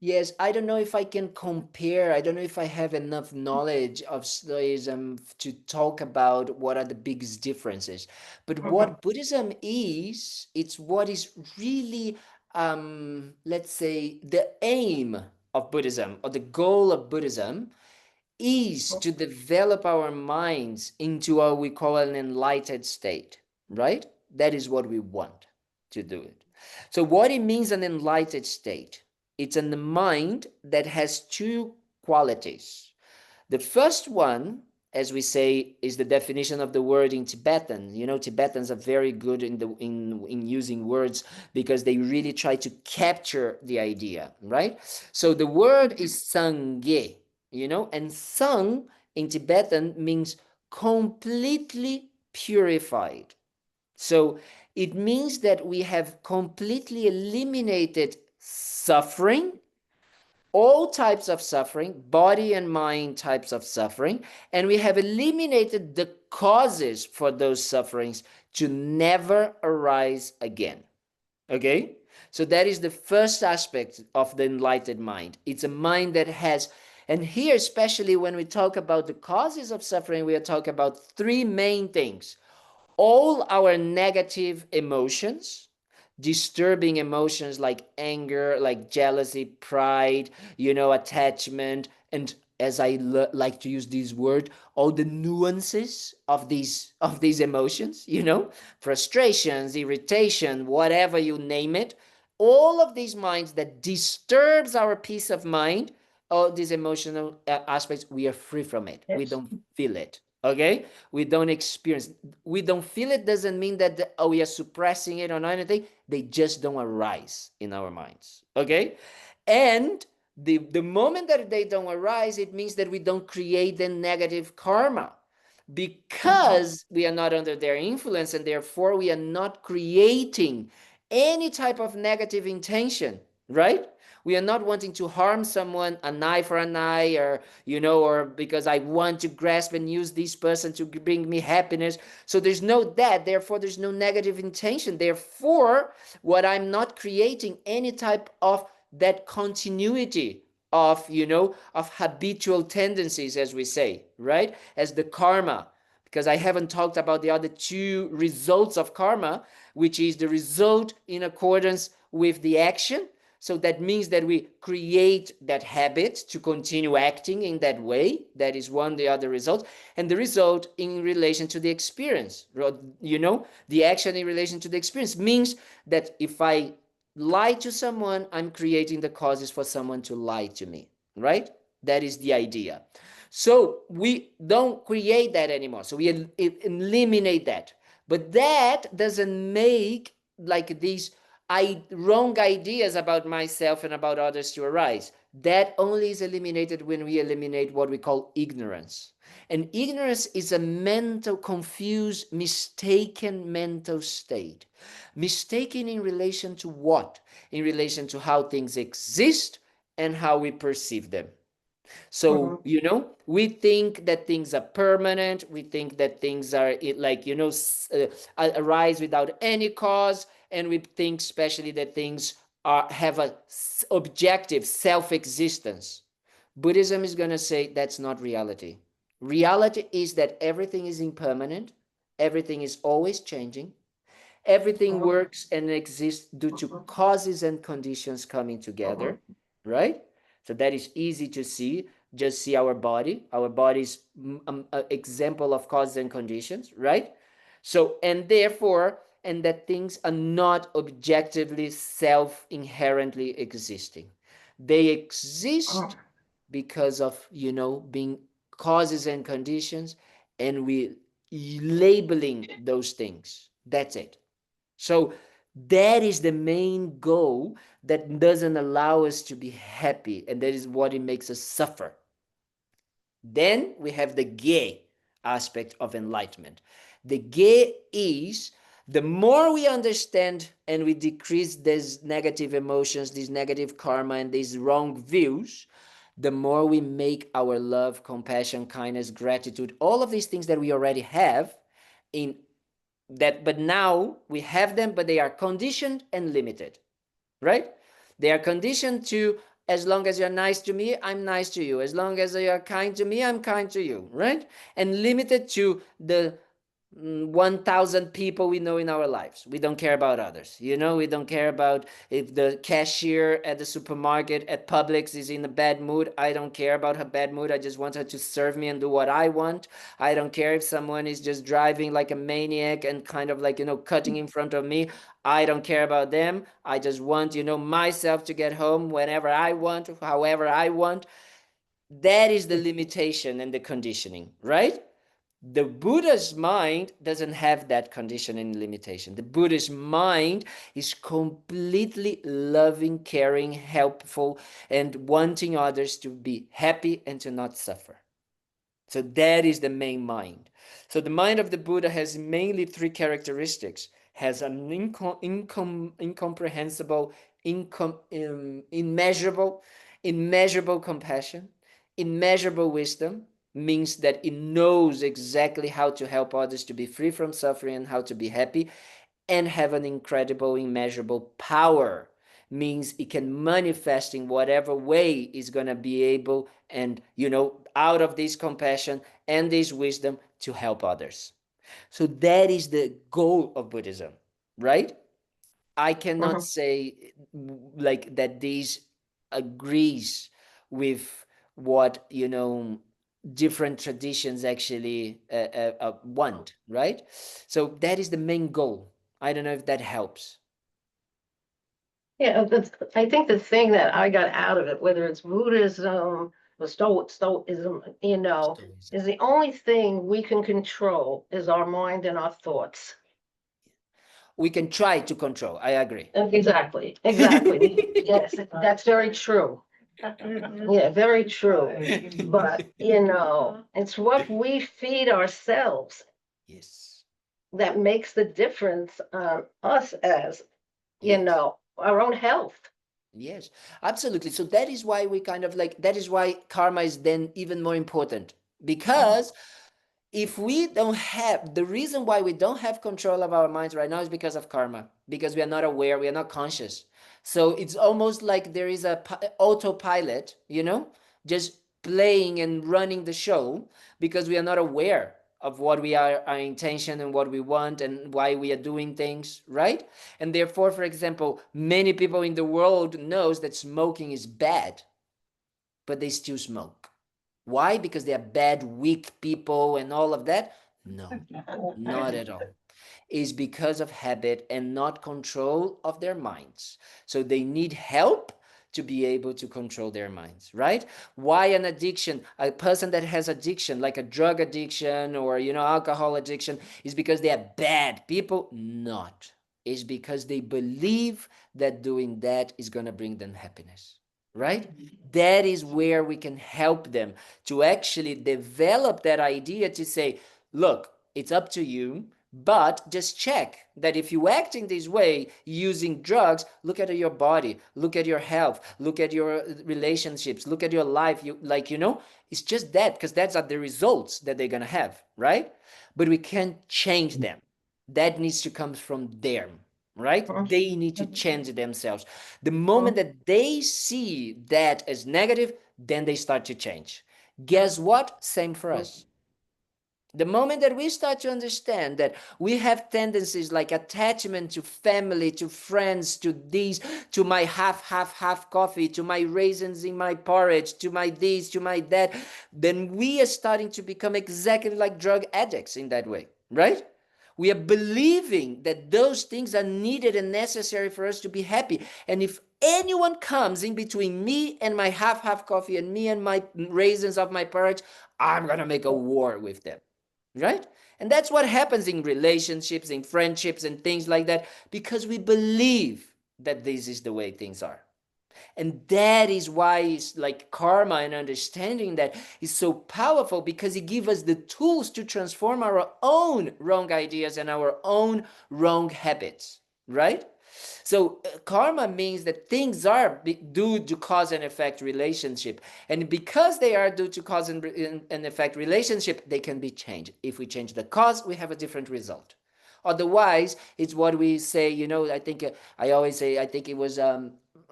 A: Yes, I don't know if I can compare. I don't know if I have enough knowledge of Stoicism to talk about what are the biggest differences. But what Buddhism is, it's what is really, let's say, the aim of Buddhism or the goal of Buddhism is to develop our minds into what we call an enlightened state, right? That is what we want to do it. So what it means an enlightened state? It's in the mind that has two qualities. The first one, as we say, is the definition of the word in Tibetan. Tibetans are very good in using words because they really try to capture the idea, right? So the word is sangye, and sang in Tibetan means completely purified. So it means that we have completely eliminated suffering, all types of suffering, body and mind types of suffering, and we have eliminated the causes for those sufferings to never arise again. Okay? So that is the first aspect of the enlightened mind. It's a mind that has, and here especially when we talk about the causes of suffering, we are talking about three main things. All our negative emotions, disturbing emotions like anger, like jealousy, pride, attachment, and as I like to use this word, all the nuances of these emotions, frustrations, irritation, whatever you name it, all of these minds that disturbs our peace of mind, all these emotional aspects, we are free from it. We don't feel it. Okay, we don't experience, we don't feel it doesn't mean that we are suppressing it or anything. They just don't arise in our minds. Okay, and the moment that they don't arise, it means that we don't create the negative karma because we are not under their influence, and therefore we are not creating any type of negative intention, right? We are not wanting to harm someone, an eye for an eye, or, or because I want to grasp and use this person to bring me happiness. So there's no that, therefore there's no negative intention. Therefore, what I'm not creating any type of that continuity of, of habitual tendencies, as we say, right? As the karma, because I haven't talked about the other two results of karma, which is the result in accordance with the action. So that means that we create that habit to continue acting in that way. That is one, the other result. And the result in relation to the experience, the action in relation to the experience means that if I lie to someone, I'm creating the causes for someone to lie to me, right? That is the idea. So we don't create that anymore. So we eliminate that. But that doesn't make like these wrong ideas about myself and about others to arise. That only is eliminated when we eliminate what we call ignorance. And ignorance is a mental, confused, mistaken mental state. Mistaken in relation to what? In relation to how things exist and how we perceive them. So, we think that things are permanent. We think that things are arise without any cause. And we think especially that things have a objective self-existence. Buddhism is going to say that's not reality. Reality is that everything is impermanent. Everything is always changing. Everything works and exists due to causes and conditions coming together, right? So that is easy to see. Just see our body. Our body is an example of causes and conditions, right? So, and therefore, and that things are not objectively self-inherently existing. They exist because of, being causes and conditions, and we labeling those things. That's it. So that is the main goal that doesn't allow us to be happy, and that is what it makes us suffer. Then we have the ge aspect of enlightenment. The ge is the more we understand and we decrease these negative emotions, these negative karma, and these wrong views, the more we make our love, compassion, kindness, gratitude, all of these things that we already have in that, but now we have them, but they are conditioned and limited, right? They are conditioned to, as long as you're nice to me, I'm nice to you. As long as you're kind to me, I'm kind to you, right? And limited to the 1,000 people we know in our lives. We don't care about others. We don't care about if the cashier at the supermarket at Publix is in a bad mood. I don't care about her bad mood. I just want her to serve me and do what I want. I don't care if someone is just driving like a maniac and kind of like, cutting in front of me. I don't care about them. I just want, myself to get home whenever I want, however I want. That is the limitation and the conditioning, right? The Buddha's mind doesn't have that condition and limitation. The Buddha's mind is completely loving, caring, helpful, and wanting others to be happy and to not suffer. So that is the main mind. So the mind of the Buddha has mainly three characteristics. Has an incomprehensible, immeasurable compassion, immeasurable wisdom, means that it knows exactly how to help others to be free from suffering and how to be happy, and have an incredible, immeasurable power, means it can manifest in whatever way is going to be able, and out of this compassion and this wisdom, to help others. So that is the goal of Buddhism, right? I cannot say like that this agrees with what different traditions actually want, right? So that is the main goal. I don't know if that helps.
F: Yeah, I think the thing that I got out of it, whether it's Buddhism or Stoicism, is the only thing we can control is our mind and our thoughts.
A: We can try to control. I agree.
F: Exactly. Yes, that's very true. Yeah, very true. But, it's what we feed ourselves
A: Yes.
F: that makes the difference on us as,
A: Yes.
F: our own health.
A: Yes, absolutely. So that is why we kind of like, that is why karma is then even more important. Because if we don't have, the reason why we don't have control of our minds right now is because of karma, because we are not aware, we are not conscious. So it's almost like there is a autopilot, just playing and running the show, because we are not aware of what we are, our intention and what we want and why we are doing things, right? And therefore, for example, many people in the world knows that smoking is bad, but they still smoke. Why? Because they are bad, weak people and all of that? No, not at all. Is because of habit and not control of their minds. So they need help to be able to control their minds, right? Why an addiction? A person that has addiction, like a drug addiction or alcohol addiction, is because they are bad people? Not. It's because they believe that doing that is going to bring them happiness, right? That is where we can help them to actually develop that idea to say, look, it's up to you, but just check that if you act in this way using drugs, look at your body, look at your health, look at your relationships, look at your life. It's just that, because that's are the results that they're going to have, right? But we can't change them. That needs to come from them, right? They need to change themselves. The moment that they see that as negative, then they start to change. Guess what? Same for us. The moment that we start to understand that we have tendencies like attachment to family, to friends, to these, to my half coffee, to my raisins in my porridge, to my this, to my that, then we are starting to become exactly like drug addicts in that way, right? We are believing that those things are needed and necessary for us to be happy. And if anyone comes in between me and my half coffee and me and my raisins of my porridge, I'm going to make a war with them, right? And that's what happens in relationships, in friendships, and things like that, because we believe that this is the way things are. And that is why it's like karma and understanding that is so powerful, because it gives us the tools to transform our own wrong ideas and our own wrong habits, right? So karma means that things are due to cause and effect relationship. And because they are due to cause and effect relationship, they can be changed. If we change the cause, we have a different result. Otherwise, it's what we say, I think I always say, I think it was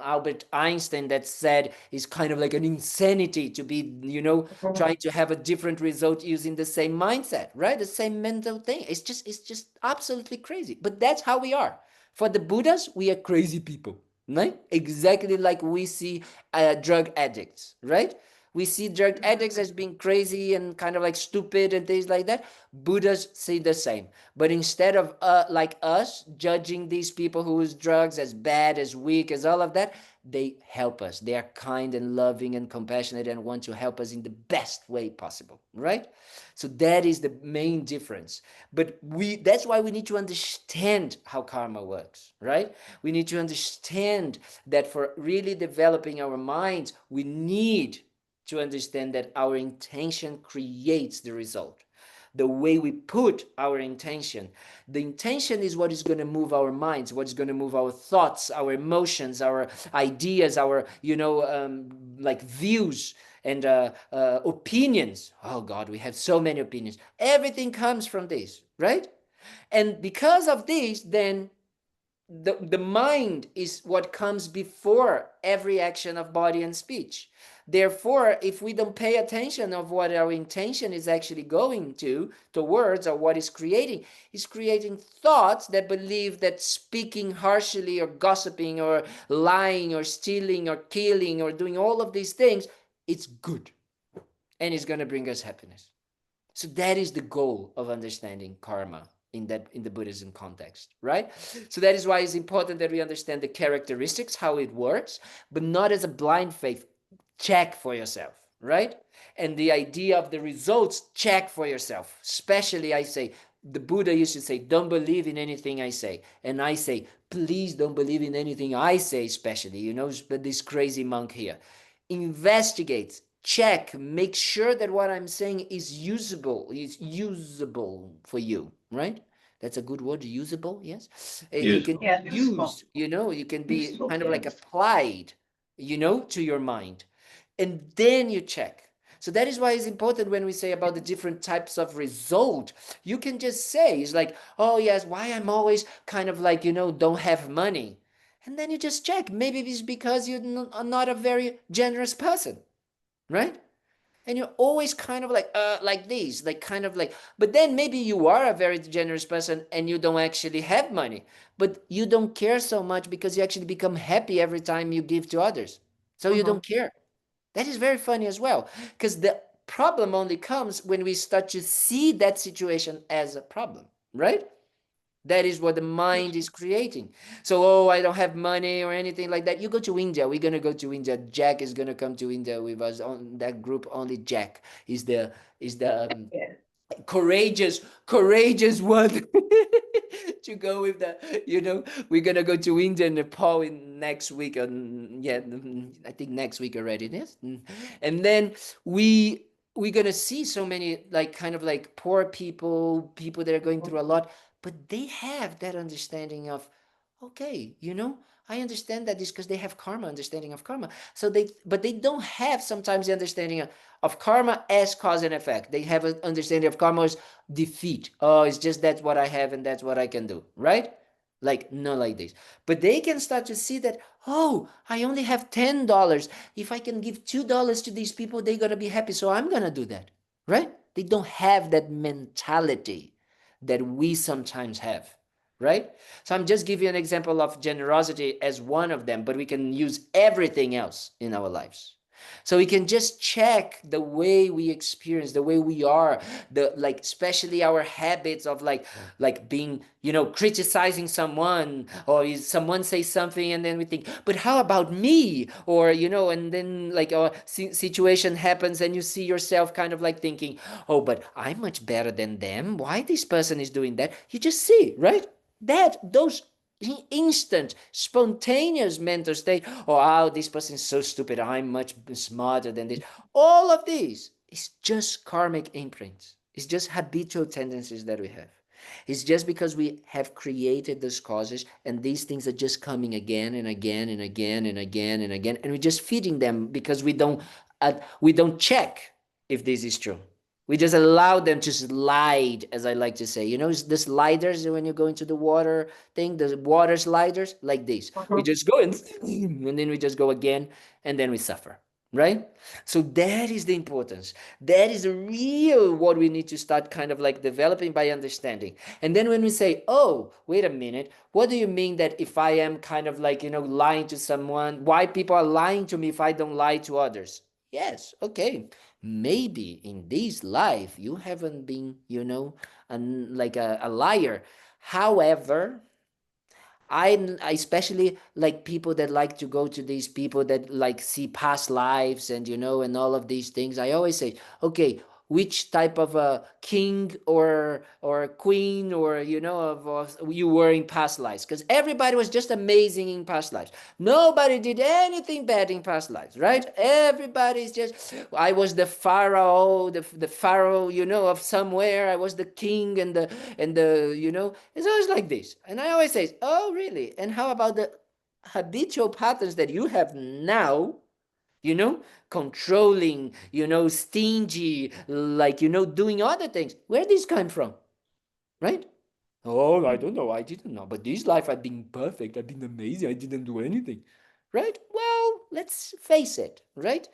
A: Albert Einstein that said it's kind of like an insanity to be, trying to have a different result using the same mindset, right? The same mental thing. It's just absolutely crazy. But that's how we are. For the Buddhas, we are crazy people, right? Exactly like we see drug addicts, right? We see drug addicts as being crazy and kind of like stupid and things like that. Buddhas say the same. But instead of like us judging these people who use drugs as bad, as weak, as all of that, they help us. They are kind and loving and compassionate and want to help us in the best way possible, right? So that is the main difference. But that's why we need to understand how karma works, right? We need to understand that for really developing our minds, we need to understand that our intention creates the result. The way we put our intention, the intention is what is going to move our minds, what is going to move our thoughts, our emotions, our ideas, our like views and opinions. Oh God, we have so many opinions. Everything comes from this, right? And because of this, then the mind is what comes before every action of body and speech. Therefore, if we don't pay attention of what our intention is actually going towards, or what is creating thoughts that believe that speaking harshly or gossiping or lying or stealing or killing or doing all of these things, it's good and it's going to bring us happiness. So that is the goal of understanding karma in the Buddhism context, right? So that is why it's important that we understand the characteristics, how it works, but not as a blind faith. Check for yourself, right? And the idea of the results, check for yourself. Especially, I say, the Buddha used to say, don't believe in anything I say. And I say, please don't believe in anything I say, especially, but this crazy monk here. Investigate, check, make sure that what I'm saying is usable for you, right? That's a good word, usable, yes. You can
B: Usable.
E: Yeah,
A: use, you can be
E: Useful,
A: kind of like
E: yes.
A: applied, to your mind. And then you check. So that is why it's important when we say about the different types of result. You can just say, it's like, oh yes, why I'm always kind of like, don't have money. And then you just check. Maybe it's because you're are not a very generous person, right? And you're always kind of like this, like kind of like, but then maybe you are a very generous person and you don't actually have money, but you don't care so much because you actually become happy every time you give to others. So you don't care. That is very funny as well, because the problem only comes when we start to see that situation as a problem, right? That is what the mind is creating. So, oh, I don't have money or anything like that. You go to India. We're gonna go to India. Jack is gonna come to India with us on that group. Only Jack is the
F: Yeah.
A: courageous one to go with the. We're gonna go to India and Nepal in next week. I think next week already. Yes, and then we we're gonna see so many like kind of like poor people that are going through a lot, but they have that understanding of, okay, I understand that is because they have karma, understanding of karma. So but they don't have sometimes the understanding of karma as cause and effect. They have an understanding of karma as defeat. Oh, it's just that's what I have and that's what I can do, right? Like not like this. But they can start to see that, oh, I only have $10. If I can give $2 to these people, they're gonna be happy. So I'm gonna do that, right? They don't have that mentality that we sometimes have, right? So I'm just giving you an example of generosity as one of them, but we can use everything else in our lives. So we can just check the way we experience, the way we are, the like especially our habits of like being, criticizing someone, or is someone say something and then we think, but how about me? Or and then like a situation happens and you see yourself kind of like thinking, oh, but I'm much better than them. Why this person is doing that? You just see, right? That those instant, spontaneous mental state. Oh, this person is so stupid. I'm much smarter than this. All of these is just karmic imprints. It's just habitual tendencies that we have. It's just because we have created those causes, and these things are just coming again and again and again and again and again, and we're just feeding them because we don't check if this is true. We just allow them to slide, as I like to say. The sliders when you go into the water thing, the water sliders, like this. We just go and then we just go again, and then we suffer, right? So that is the importance. That is the real what we need to start kind of like developing by understanding. And then when we say, oh, wait a minute, what do you mean that if I am kind of like, lying to someone, why people are lying to me if I don't lie to others? Yes, okay. Maybe in this life you haven't been, like a liar. However, I especially like people that like to go to these people that like see past lives and and all of these things. I always say, okay, which type of a king or queen or of you were in past lives? Because everybody was just amazing in past lives. Nobody did anything bad in past lives, right? Everybody's just, I was the pharaoh, the pharaoh, of somewhere. I was the king and it's always like this. And I always say, oh, really? And how about the habitual patterns that you have now? Controlling, stingy, like, doing other things. Where did this come from? Right? Oh, I don't know. I didn't know. But this life, I've been perfect. I've been amazing. I didn't do anything. Right? Well, let's face it, right?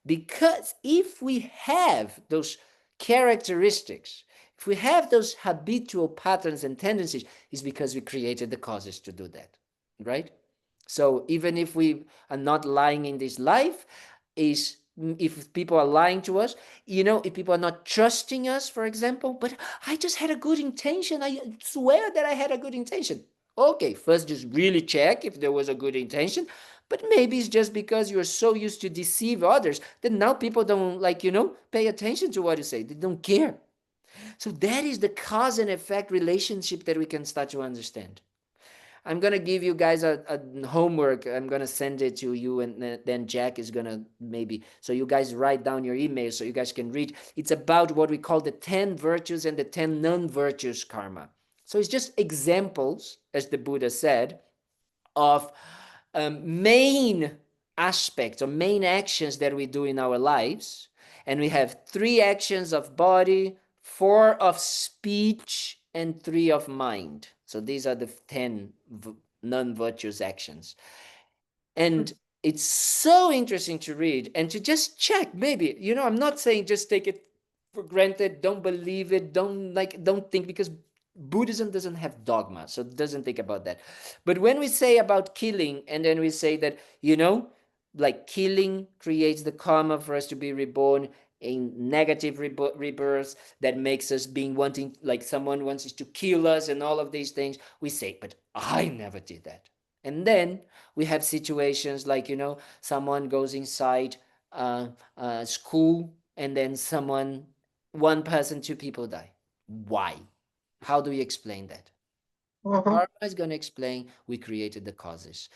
A: Because if we have those characteristics, if we have those habitual patterns and tendencies, it's because we created the causes to do that, right? So even if we are not lying in this life, is if people are lying to us, if people are not trusting us, for example, but I just had a good intention. I swear that I had a good intention. Okay, first just really check if there was a good intention. But maybe it's just because you're so used to deceive others that now people don't pay attention to what you say. They don't care. So that is the cause and effect relationship that we can start to understand. I'm going to give you guys a homework. I'm going to send it to you, and then Jack is going to maybe, so you guys write down your email so you guys can read. It's about what we call the 10 virtues and the 10 non-virtues karma. So it's just examples, as the Buddha said, of main aspects or main actions that we do in our lives. And we have 3 actions of body, 4 of speech, and 3 of mind. So these are the 10 non-virtuous actions. And it's so interesting to read and to just check. Maybe, I'm not saying just take it for granted, don't believe it, don't think, because Buddhism doesn't have dogma, so it doesn't think about that. But when we say about killing, and then we say that, like killing creates the karma for us to be reborn in negative rebirths, that makes us being wanting, like someone wants us to kill us and all of these things, we say, but I never did that. And then we have situations like, someone goes inside school, and then one person, 2 people die. Why? How do we explain that? Karma is going to explain we created the causes.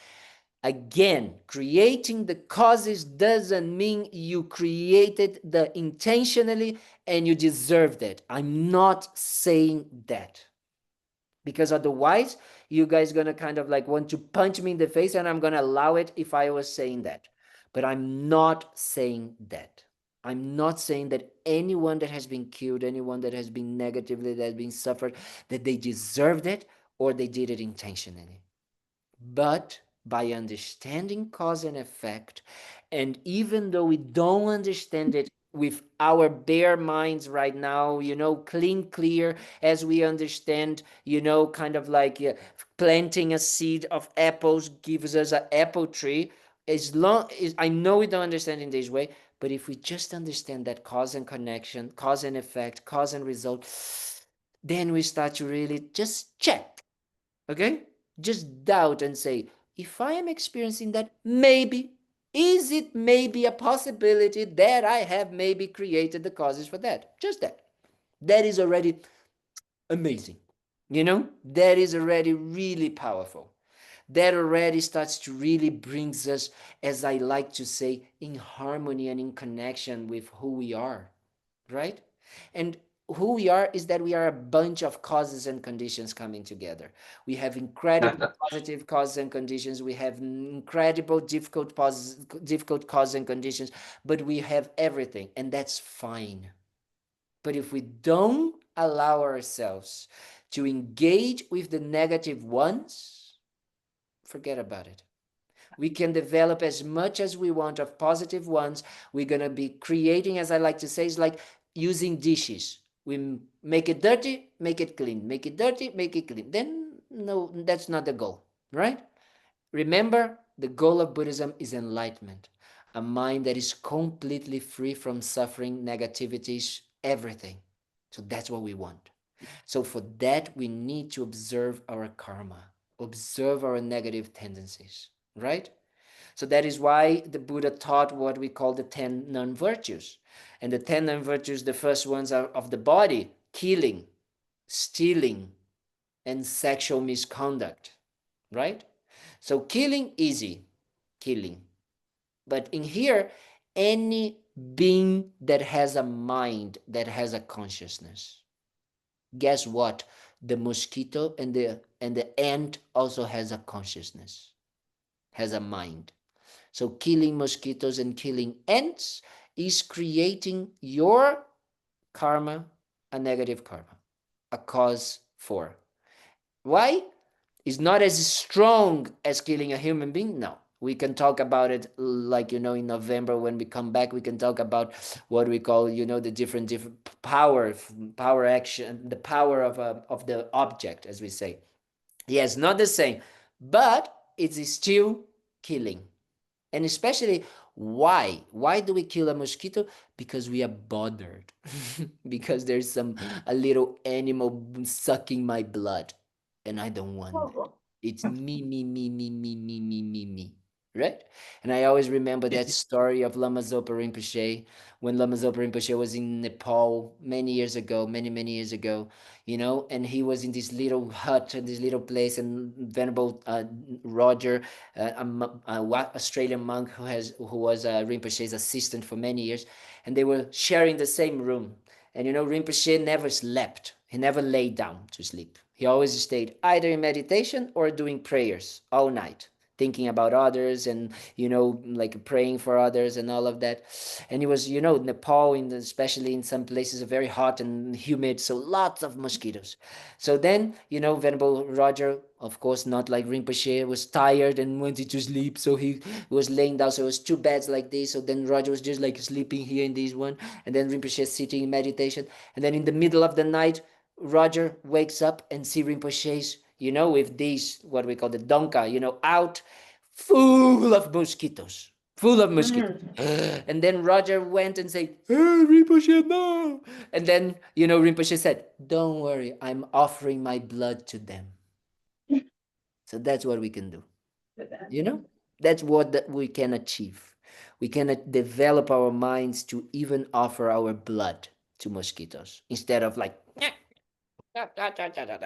A: Again, creating the causes doesn't mean you created the intentionally and you deserved it. I'm not saying that. Because otherwise, you guys gonna kind of like want to punch me in the face, and I'm gonna allow it if I was saying that. But I'm not saying that. I'm not saying that anyone that has been killed, anyone that has been negatively, that has been suffered, that they deserved it or they did it intentionally. But by understanding cause and effect, and even though we don't understand it with our bare minds right now, clear, as we understand, kind of like planting a seed of apples gives us an apple tree. As long as I know we don't understand in this way, but if we just understand that cause and connection, cause and effect, cause and result, then we start to really just check. Okay? Just doubt and say, if I am experiencing that, maybe, is it maybe a possibility that I have maybe created the causes for that? Just that. That is already amazing. That is already really powerful. That already starts to really brings us, as I like to say, in harmony and in connection with who we are, right? And who we are is that we are a bunch of causes and conditions coming together. We have incredible positive causes and conditions. We have incredible difficult causes and conditions, but we have everything, and that's fine. But if we don't allow ourselves to engage with the negative ones, forget about it. We can develop as much as we want of positive ones. We're going to be creating, as I like to say, it's like using dishes. We make it dirty, make it clean. Make it dirty, make it clean. Then, no, that's not the goal, right? Remember, the goal of Buddhism is enlightenment. A mind that is completely free from suffering, negativities, everything. So that's what we want. So for that, we need to observe our karma, observe our negative tendencies, right? So that is why the Buddha taught what we call the 10 non-virtues. And the 10 non-virtues, the first ones are of the body: killing, stealing, and sexual misconduct, right? So killing, easy, killing. But in here, any being that has a mind, that has a consciousness. Guess what? The mosquito and the ant also has a consciousness, has a mind. So killing mosquitoes and killing ants is creating your karma, a negative karma, a cause for. Why? It's not as strong as killing a human being. No. We can talk about it, like, in November when we come back, we can talk about what we call, the different power action, the power of the object, as we say. Yes, not the same, but it is still killing. And especially, why? Why do we kill a mosquito? Because we are bothered. Because there's a little animal sucking my blood, and I don't want that. It's me, me, me, me, me, me, me, me, me. Right? And I always remember that story of Lama Zopa Rinpoche, when Lama Zopa Rinpoche was in Nepal many years ago, many years ago, and he was in this little hut, in this little place, and Venerable Roger, Australian monk who was Rinpoche's assistant for many years, and they were sharing the same room. And Rinpoche never slept. He never lay down to sleep. He always stayed either in meditation or doing prayers all night, thinking about others and, like praying for others and all of that. And he was, Nepal, especially in some places, very hot and humid, so lots of mosquitoes. So then, Venerable Roger, of course, not like Rinpoche, was tired and wanted to sleep. So he was laying down. So it was two beds like this. So then Roger was just like sleeping here in this one. And then Rinpoche sitting in meditation. And then in the middle of the night, Roger wakes up and see Rinpoche's, with these, what we call the donka, out, full of mosquitoes. Full of mosquitoes. And then Roger went and said, "Hey, Rinpoche, no." And then, Rinpoche said, "Don't worry, I'm offering my blood to them." So that's what we can do. That's what we can achieve. We can develop our minds to even offer our blood to mosquitoes instead of like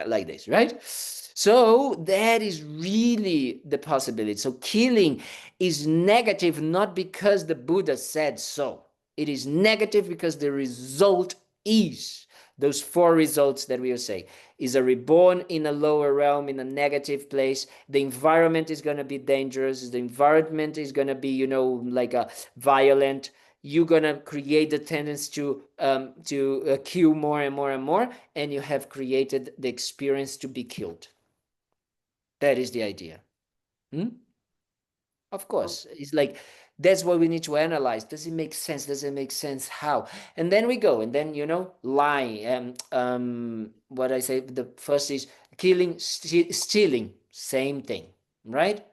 A: like this, right? So that is really the possibility. So killing is negative not because the Buddha said so. It is negative because the result is those four results that we will say is a reborn in a lower realm, in a negative place. The environment is going to be dangerous. The environment is going to be, like a violent. You're going to create the tendency to kill more and more and more, and you have created the experience to be killed. That is the idea. Of course, it's like that's what we need to analyze. Does it make sense? Does it make sense? How? And then we go, and then lying. What I say, the first is killing, stealing, same thing, right?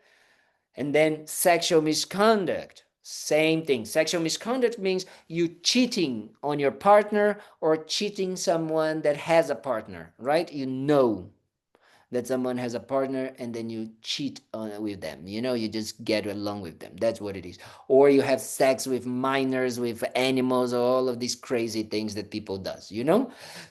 A: And then sexual misconduct, same thing. Sexual misconduct means you cheating on your partner or cheating someone that has a partner, right? That someone has a partner and then you cheat with them, you just get along with them. That's what it is. Or you have sex with minors, with animals, or all of these crazy things that people does.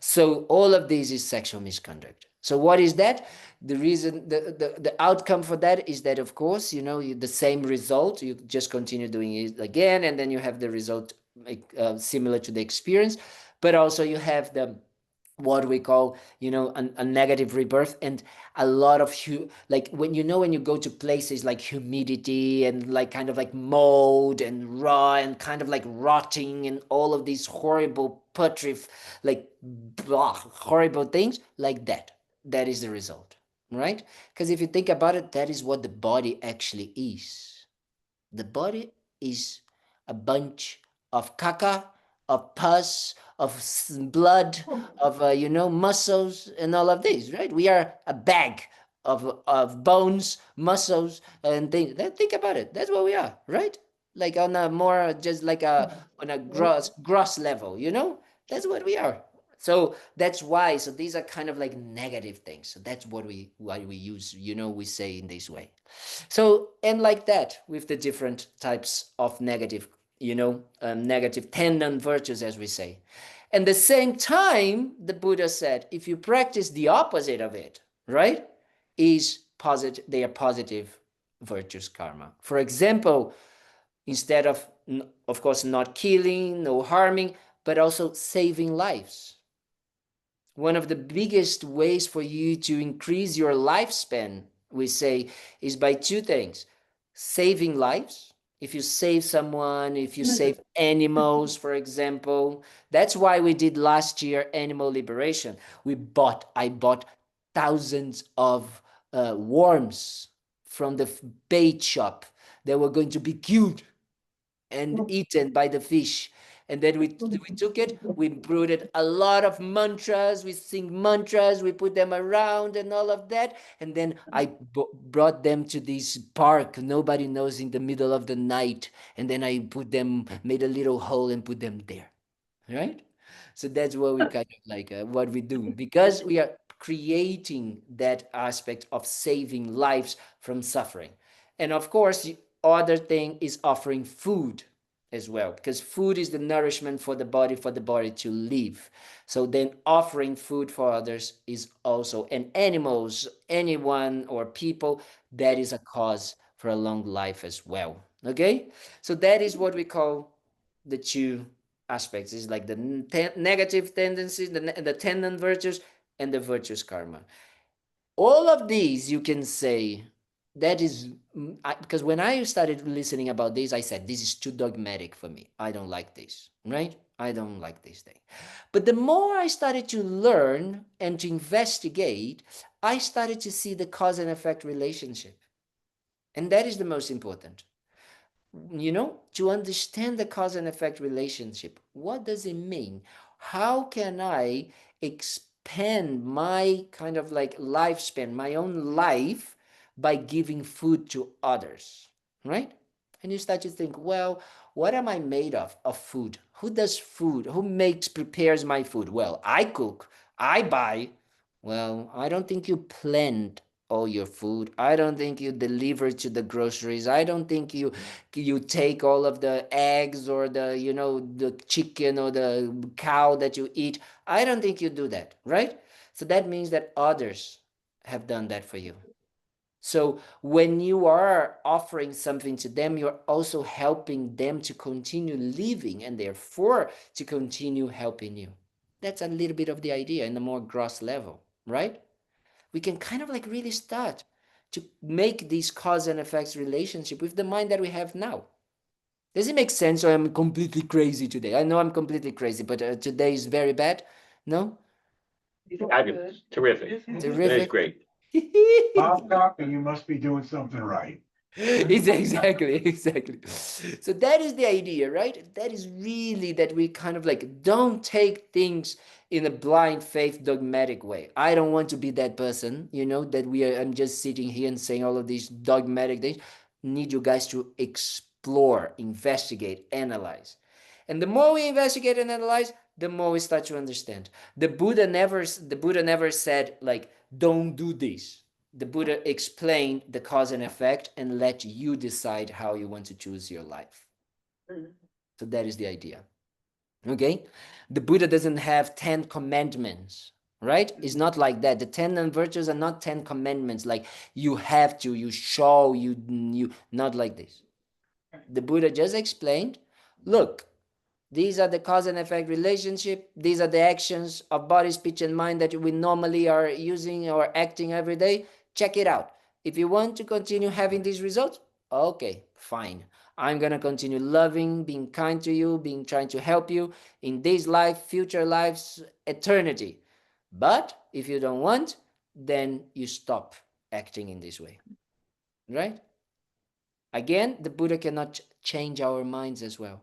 A: So all of this is sexual misconduct. So what is that? The reason, the outcome for that is that, of course, the same result, you just continue doing it again, and then you have the result similar to the experience, but also you have the what we call a negative rebirth, and a lot of like when you go to places like humidity and like kind of like mold and raw and kind of like rotting and all of these horrible like horrible things like that is the result, right? Because if you think about it, that is what the body actually is. The body is a bunch of caca, of pus, of blood, of muscles, and all of these, right? We are a bag of bones, muscles, and things. Think about it. That's what we are, right? Like on a more just like on a gross level, That's what we are. So that's why. So these are kind of like negative things. So that's why we use. We say in this way. So, and like that with the different types of negative, negative tendon virtues, as we say. And the same time, the Buddha said, if you practice the opposite of it, right, is positive, they are positive virtues karma. For example, instead of course, not killing, no harming, but also saving lives. One of the biggest ways for you to increase your lifespan, we say, is by two things: saving lives. If you save someone, if you save animals, for example. That's why we did last year animal liberation. I bought thousands of worms from the bait shop that were going to be killed and eaten by the fish. And then we took it, we brewed a lot of mantras, we sing mantras, we put them around and all of that. And then I brought them to this park, nobody knows, in the middle of the night. And then I made a little hole and put them there, right? So that's what we kind of like what we do, because we are creating that aspect of saving lives from suffering. And of course, the other thing is offering food as well, because food is the nourishment for the body to live. So then offering food for others is also, and animals, anyone or people, that is a cause for a long life as well. Okay, so that is what we call the two aspects. Is like the negative tendencies, the tendon virtues, and the virtues karma. All of these, you can say, that is, because when I started listening about this, I said, this is too dogmatic for me. I don't like this, right? I don't like this thing. But the more I started to learn and to investigate, I started to see the cause and effect relationship. And that is the most important. To understand the cause and effect relationship. What does it mean? How can I expand my kind of like lifespan, my own life, by giving food to others, right? And you start to think, well, what am I made of? Of food. Who does food? Who prepares my food? Well, I cook, I buy. Well, I don't think you plant all your food. I don't think you deliver to the groceries. I don't think you take all of the eggs or the chicken or the cow that you eat. I don't think you do that, right? So that means that others have done that for you. So when you are offering something to them, you're also helping them to continue living and therefore to continue helping you. That's a little bit of the idea in a more gross level, right? We can kind of like really start to make this cause and effects relationship with the mind that we have now. Does it make sense, or I'm completely crazy today? I know I'm completely crazy, but today is very bad. No?
B: Fabulous. Terrific. That is
A: Terrific.
B: great.
D: Bob Cocker, you must be doing something right.
A: It's exactly. So that is the idea, right? That is really that we kind of like don't take things in a blind faith dogmatic way. I don't want to be that person, that I'm just sitting here and saying all of these dogmatic things. Need you guys to explore, investigate, analyze. And the more we investigate and analyze, the more we start to understand. The Buddha never said like, don't do this. The Buddha explained the cause and effect and let you decide how you want to choose your life. So that is the idea. Okay? The Buddha doesn't have 10 commandments, right? It's not like that. The 10 virtues are not 10 commandments, like you have to, you show, you not like this. The Buddha just explained, look, these are the cause and effect relationship. These are the actions of body, speech, and mind that we normally are using or acting every day. Check it out. If you want to continue having these results, okay, fine. I'm going to continue loving, being kind to you, trying to help you in this life, future lives, eternity. But if you don't want, then you stop acting in this way. Right? Again, the Buddha cannot change our minds as well.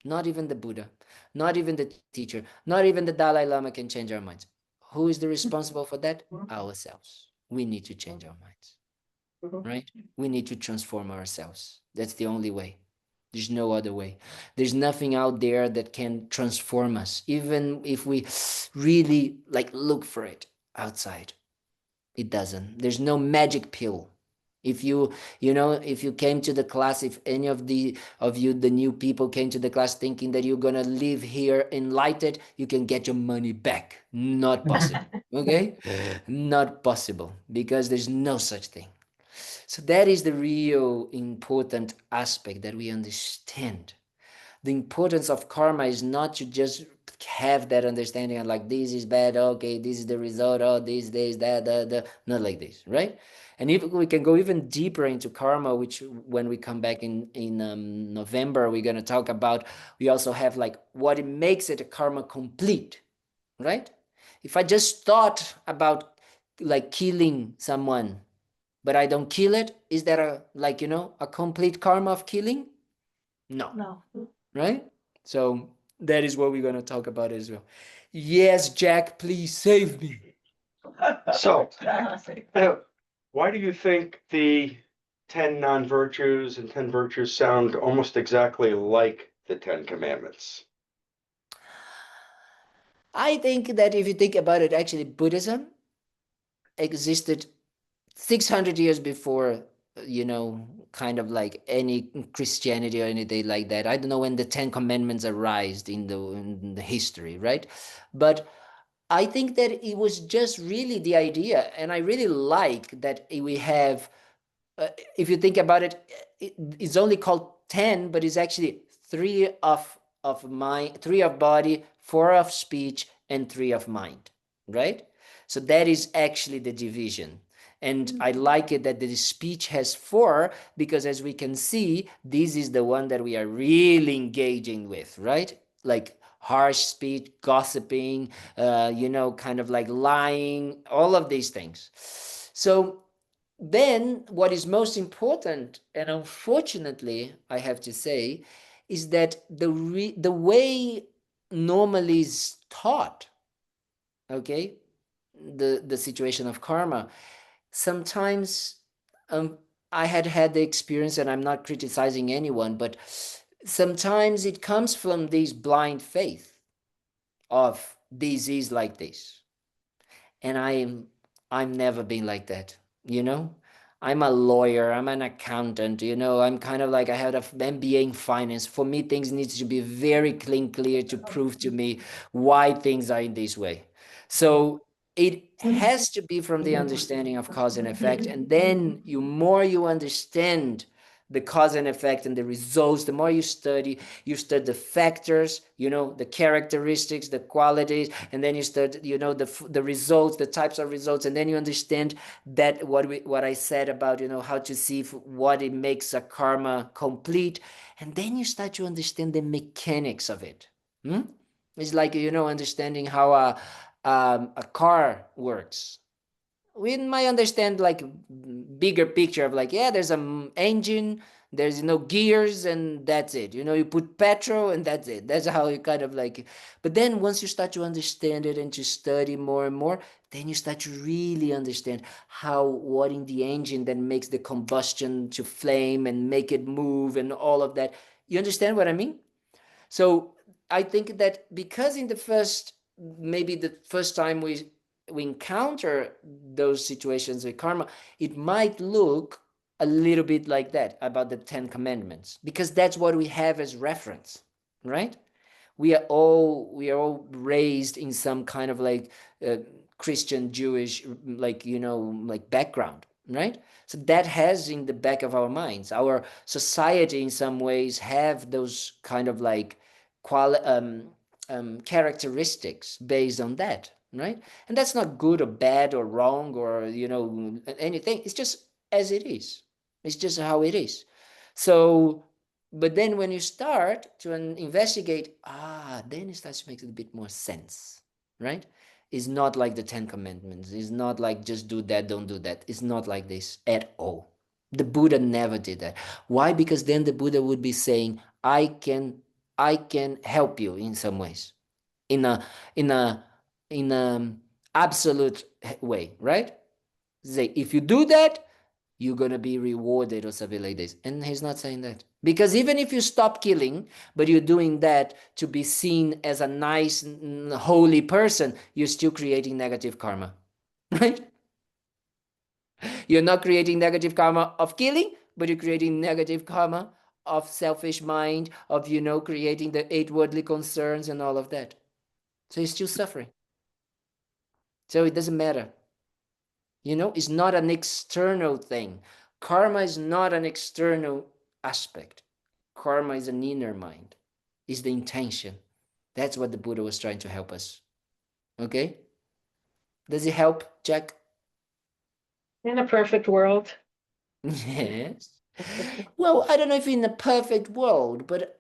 A: Not even the Buddha, not even the teacher, not even the Dalai Lama can change our minds. Who is the responsible for that? Ourselves. We need to change our minds, right? We need to transform ourselves. That's the only way. There's no other way. There's nothing out there that can transform us, even if we really like look for it outside. It doesn't. There's no magic pill. If if you came to the class, if any of you, the new people, came to the class thinking that you're gonna live here enlightened, you can get your money back. Not possible. Okay? Not possible, because there's no such thing. So that is the real important aspect that we understand. The importance of karma is not to just have that understanding of like, this is bad, okay, this is the result, oh, this, that, not like this, right? And if we can go even deeper into karma, which when we come back in November, we're going to talk about, we also have like what it makes it a karma complete, right? If I just thought about like killing someone, but I don't kill it, is that a complete karma of killing? No. Right? So that is what we're going to talk about as well. Yes, Jack, please save me.
G: So, why do you think the 10 non-virtues and 10 virtues sound almost exactly like the 10 commandments?
A: I think that if you think about it, actually, Buddhism existed 600 years before, kind of like any Christianity or anything like that. I don't know when the 10 commandments arised in the history, right? But I think that it was just really the idea, and I really like that we have, if you think about it, it's only called 10, but it's actually 3 of mind, 3 of body, 4 of speech, and 3 of mind, right? So that is actually the division. And I like it that the speech has 4, because as we can see, this is the one that we are really engaging with, right? Like harsh speech, gossiping, kind of like lying, all of these things. So then what is most important, and unfortunately, I have to say, is that the way normally is taught, okay, the situation of karma, sometimes I had the experience, and I'm not criticizing anyone, but sometimes it comes from this blind faith of this is like this. And I'm never been like that, you know. I'm a lawyer, I'm an accountant, I'm kind of like, I had an MBA in finance. For me, things needs to be very clear to prove to me why things are in this way. So it has to be from the understanding of cause and effect. And then more you understand the cause and effect and the results, the more you study the factors, the characteristics, the qualities, and then you study, the results, the types of results, and then you understand that what I said about, how to see what it makes a karma complete, and then you start to understand the mechanics of it. It's like, understanding how a car works. We might understand like bigger picture of like, yeah, there's an engine, there's gears, and that's it. You put petrol and that's it. That's how you kind of like. But then once you start to understand it and to study more and more, then you start to really understand what in the engine that makes the combustion to flame and make it move and all of that. You understand what I mean? So I think that because maybe the first time we encounter those situations with karma, it might look a little bit like that about the 10 commandments, because that's what we have as reference, right? We are all raised in some kind of like Christian, Jewish, like, like background, right? So that has in the back of our minds. Our society in some ways have those kind of like characteristics based on that, right? And that's not good or bad or wrong or anything. It's just as it is. It's just how it is. So, but then when you start to investigate, then it starts to make a bit more sense, right? It's not like the 10 commandments. It's not like just do that, don't do that. It's not like this at all. The Buddha never did that. Why? Because then the Buddha would be saying, I can help you in some ways, in a absolute way, right? Say, if you do that, you're gonna be rewarded or something like this. And he's not saying that. Because even if you stop killing, but you're doing that to be seen as a nice, holy person, you're still creating negative karma, right? You're not creating negative karma of killing, but you're creating negative karma of selfish mind, of, creating the 8 worldly concerns and all of that. So you're still suffering. So it doesn't matter. It's not an external thing. Karma is not an external aspect. Karma is an inner mind. It's the intention. That's what the Buddha was trying to help us. Okay? Does it help, Jack?
F: In a perfect world.
A: Yes. Well, I don't know if in a perfect world, but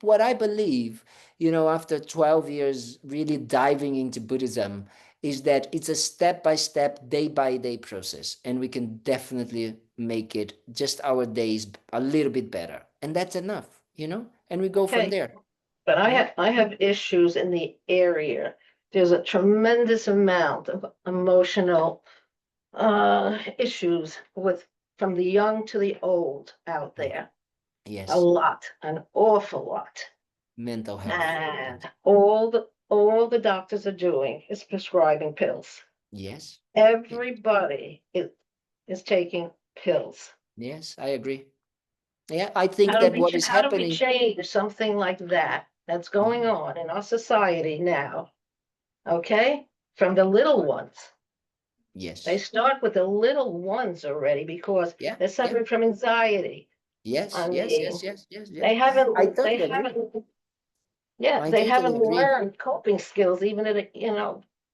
A: what I believe, after 12 years really diving into Buddhism, is that it's a step-by-step, day-by-day process, and we can definitely make it just our days a little bit better. And that's enough, and we go from
F: Okay.
A: there.
F: But I have issues in the area. There's a tremendous amount of emotional issues from the young to the old out there.
A: Yes.
F: A lot, an awful lot.
A: Mental health.
F: And all the doctors are doing is prescribing pills.
A: Yes.
F: Everybody is taking pills.
A: Yes, I agree. Yeah, I think
F: How
A: that
F: do
A: what is
F: how do we
A: happening.
F: change something like that's going on in our society now? Okay, from the little ones.
A: Yes.
F: They start with the little ones already because they're suffering from anxiety.
A: Yes.
F: I
A: Yes.
F: mean,
A: Yes. Yes. Yes. Yes.
F: They haven't.
A: I totally agree. I
F: They
A: totally
F: haven't
A: agree.
F: learned coping skills even at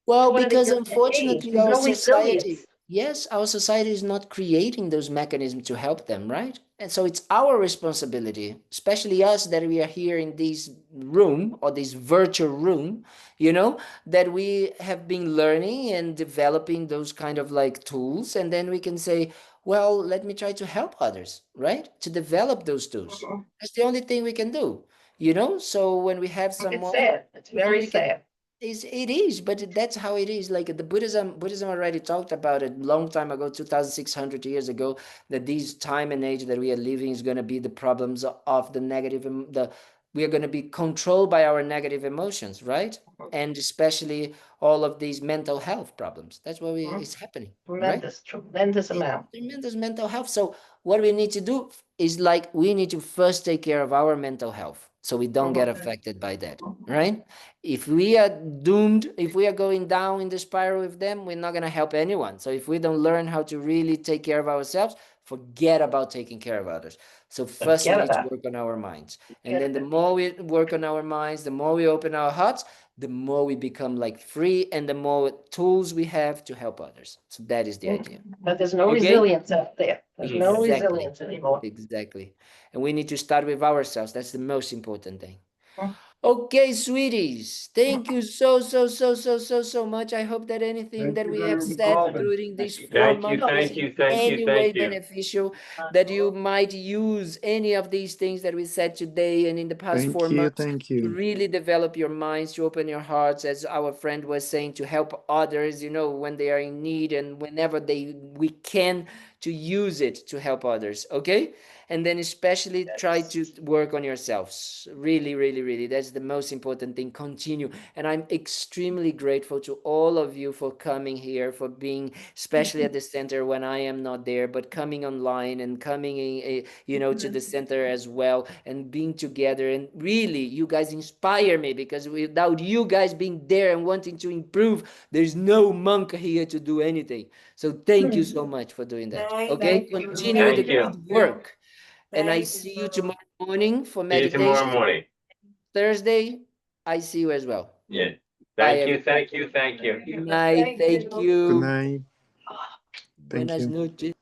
A: Well,
F: 20
A: because
F: years of age.
A: unfortunately
F: There's
A: our
F: no
A: society,
F: resilience.
A: yes, our society is not creating those mechanisms to help them, right? And so it's our responsibility, especially us that we are here in this room or this virtual room, that we have been learning and developing those kind of like tools. And then we can say, well, let me try to help others, right? To develop those tools. That's the only thing we can do, So when we have
F: It's
A: someone,
F: sad. It's very
A: we can
F: sad.
A: it is, but that's how it is. Like the Buddhism already talked about it long time ago, 2,600 years ago, that this time and age that we are living is going to be the problems of the negative, we are going to be controlled by our negative emotions, right? And especially all of these mental health problems. That's what is happening, right?
F: Tremendous amount.
A: Tremendous mental health. So what we need to do is like we need to first take care of our mental health so we don't get affected by that, right? If we are doomed, if we are going down in the spiral with them, we're not going to help anyone. So if we don't learn how to really take care of ourselves, forget about taking care of others. So first we need to work on our minds. And then the more we work on our minds, the more we open our hearts, the more we become like free and the more tools we have to help others. So that is the idea.
F: But there's no
A: Okay?
F: resilience out there. There's no
A: Exactly.
F: resilience anymore.
A: Exactly. And we need to start with ourselves. That's the most important thing.
F: Mm.
A: Okay, sweeties. Thank you so much. I hope that anything
D: Thank
A: that
D: you,
A: we have
D: Venerable
A: said
D: Kalden.
A: during these 4
B: Thank you,
A: months
B: thank
A: was
B: you,
A: in
B: thank you,
A: any way
B: thank you.
A: beneficial, that you might use any of these things that we said today and in the past 4 months
H: Thank
A: to
H: you.
A: really develop your minds, to open your hearts, as our friend was saying, to help others, when they are in need and whenever we can, to use it to help others. Okay? And then especially try to work on yourselves. Really, really, really. That's the most important thing. Continue. And I'm extremely grateful to all of you for coming here, for being, especially at the center when I am not there, but coming online and coming in, to the center as well, and being together. And really, you guys inspire me, because without you guys being there and wanting to improve, there's no monk here to do anything. So thank you so much for doing that. Okay? Continue the
B: Thank you.
A: good work. And I see you tomorrow morning for
B: See you tomorrow
A: meditation.
B: morning.
A: Thursday, I see you as well.
B: Yeah.
A: Bye,
B: Thank you,
A: everybody.
B: thank you, thank you.
A: Good night. Thank
H: Good
A: you.
H: night. Thank
A: Buenas
H: you.
A: noches.